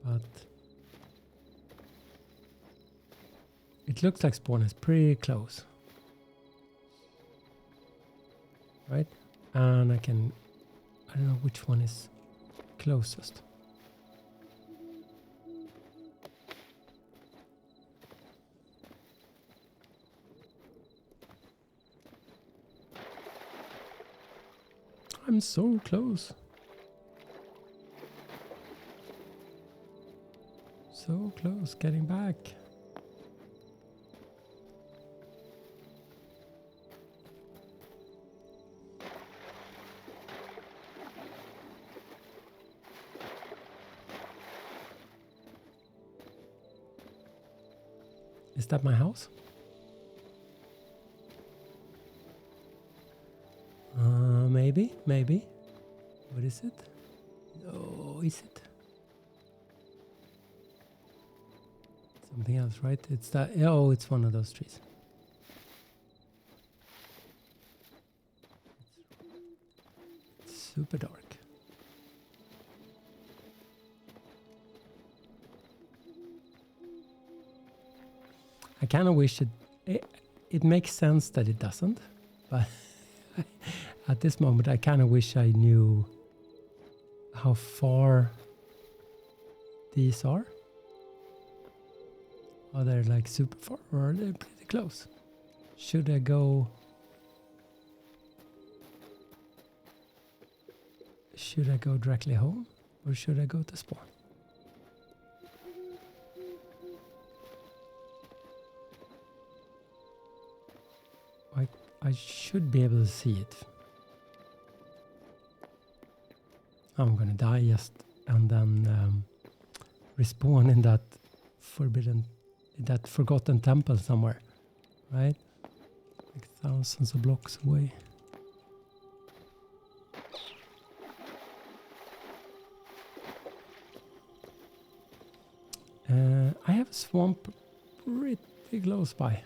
but it looks like spawn is pretty close. Right? And I don't know which one is closest. I'm so close. So close, getting back. Is that my house? Maybe. What is it? Oh, is it? Something else, right? It's that. Oh, it's one of those trees. It's super dark. I kind of wish it makes sense that it doesn't, but at this moment I kind of wish I knew how far these are. Are they like super far or are they pretty close? Should I go directly home or should I go to spawn? I should be able to see it. I'm gonna die just and then respawn in that forgotten temple somewhere, right? Like thousands of blocks away. I have a swamp pretty close by.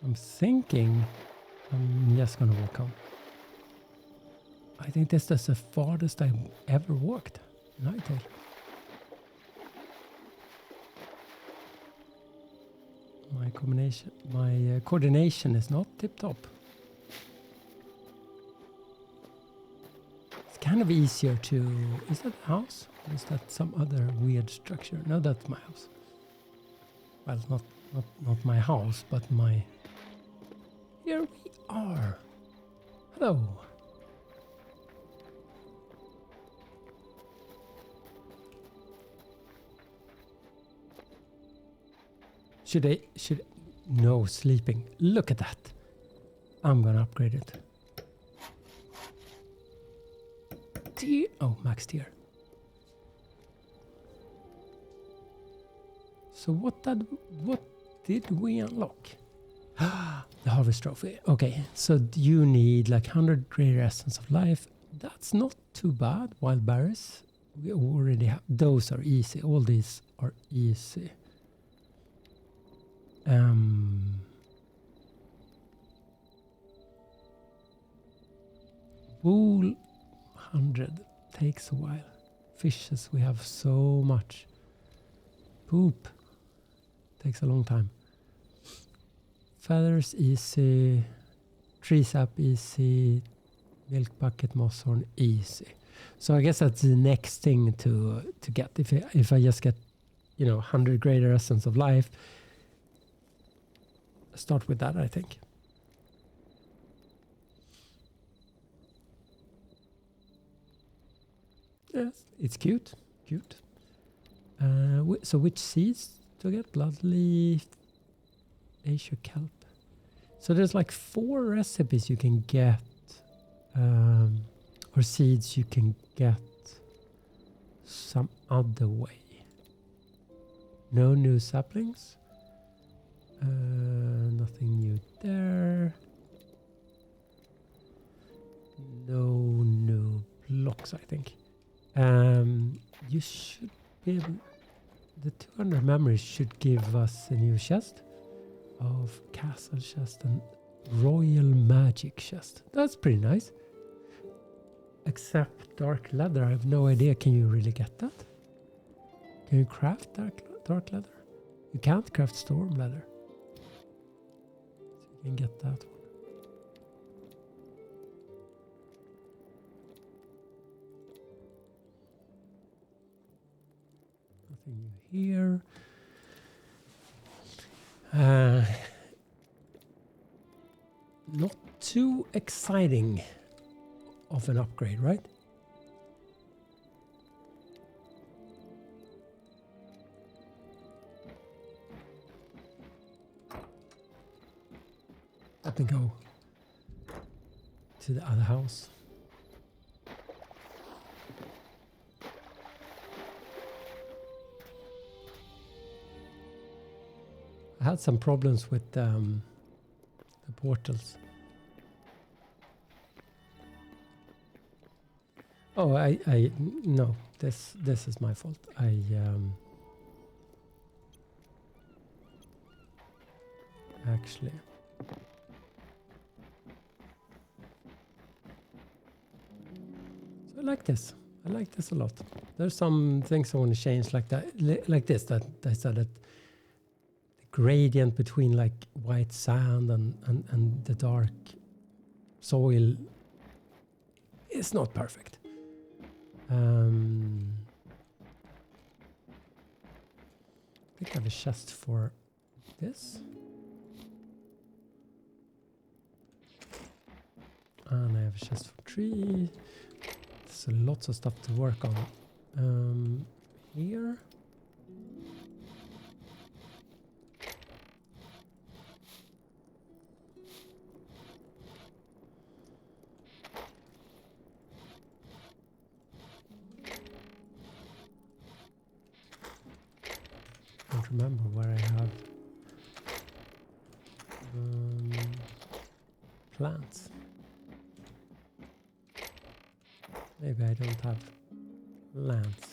I'm thinking I'm just gonna walk home. I think this is the farthest I've ever walked in Hytale. My coordination is not tip top. It's kind of easier to... Is that a house? Or is that some other weird structure? No, that's my house. Well, not my house, but my... Here we are. Hello. Should no, sleeping. Look at that. I'm gonna upgrade it. Tier, oh, max tier. So what did we unlock? The harvest trophy. Okay, so you need like 100 greater essence of life. That's not too bad. Wild berries. We already have. Those are easy. All these are easy. Wool 100 takes a while. Fishes, we have so much. Poop takes a long time. Feathers easy. Tree sap easy. Milk bucket moss-horn easy. So I guess that's the next thing to get. If I just get 100 greater essence of life, start with that, I think. Yes, it's cute. So which seeds to get? Bloodleaf, Asia kelp. So there's like 4 recipes you can get, or seeds you can get some other way. No new saplings. Nothing new there. No new blocks, I think. You should be able... The 200 memories should give us a new chest of castle chest and royal magic chest. That's pretty nice. Except dark leather, I have no idea. Can you really get that? Can you craft dark leather? You can't craft storm leather. So you can get that one. Nothing new here. Not too exciting of an upgrade, right? Let me go to the other house. I had some problems with the portals. Oh, no, this is my fault. Actually, so I like this. I like this a lot. There's some things I want to change, like that, like this. That I said that the gradient between like white sand and the dark soil is not perfect. I think I have a chest for this. And I have a chest for tree. There's lots of stuff to work on. Here. I don't remember where I have plants. Maybe I don't have lands.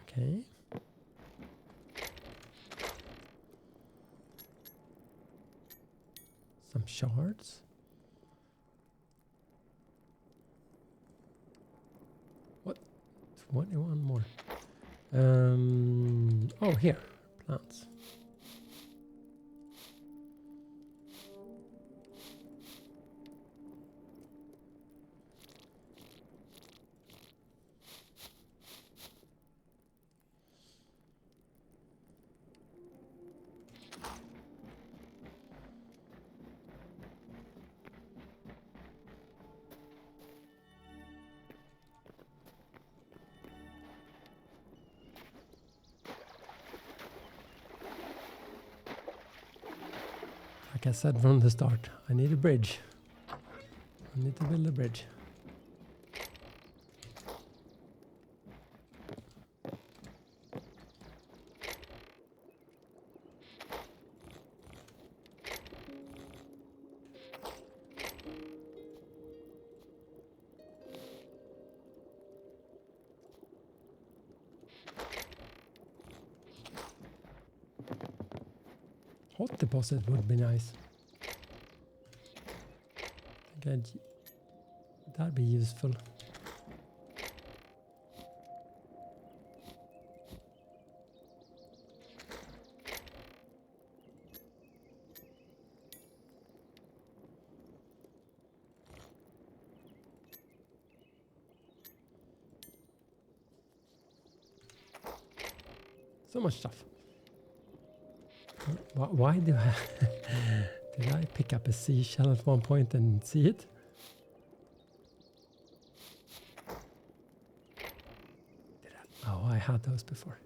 Okay. Some shards. 21 more. Oh, here. Plants. Like I said from the start, I need a bridge. I need to build a bridge. Hot deposit would be nice. I think that'd be useful. So much stuff. Why do I... Did I pick up a seashell at one point and see it? Oh, I had those before.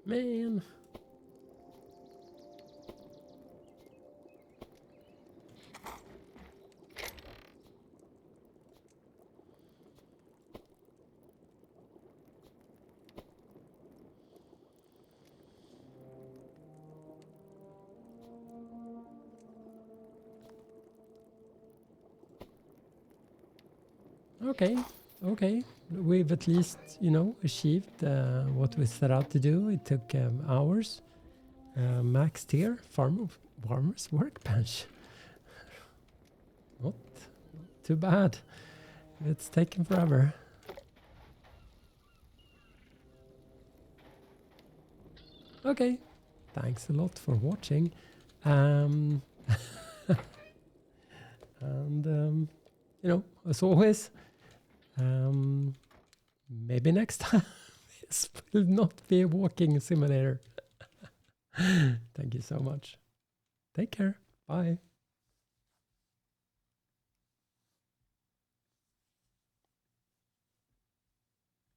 Man. Okay. We've at least, achieved what we set out to do. It took hours. Max tier, farmer's workbench. Not too bad. It's taken forever. Okay. Thanks a lot for watching. And, as always, maybe next time this will not be a walking simulator. Thank you so much. Take care. Bye.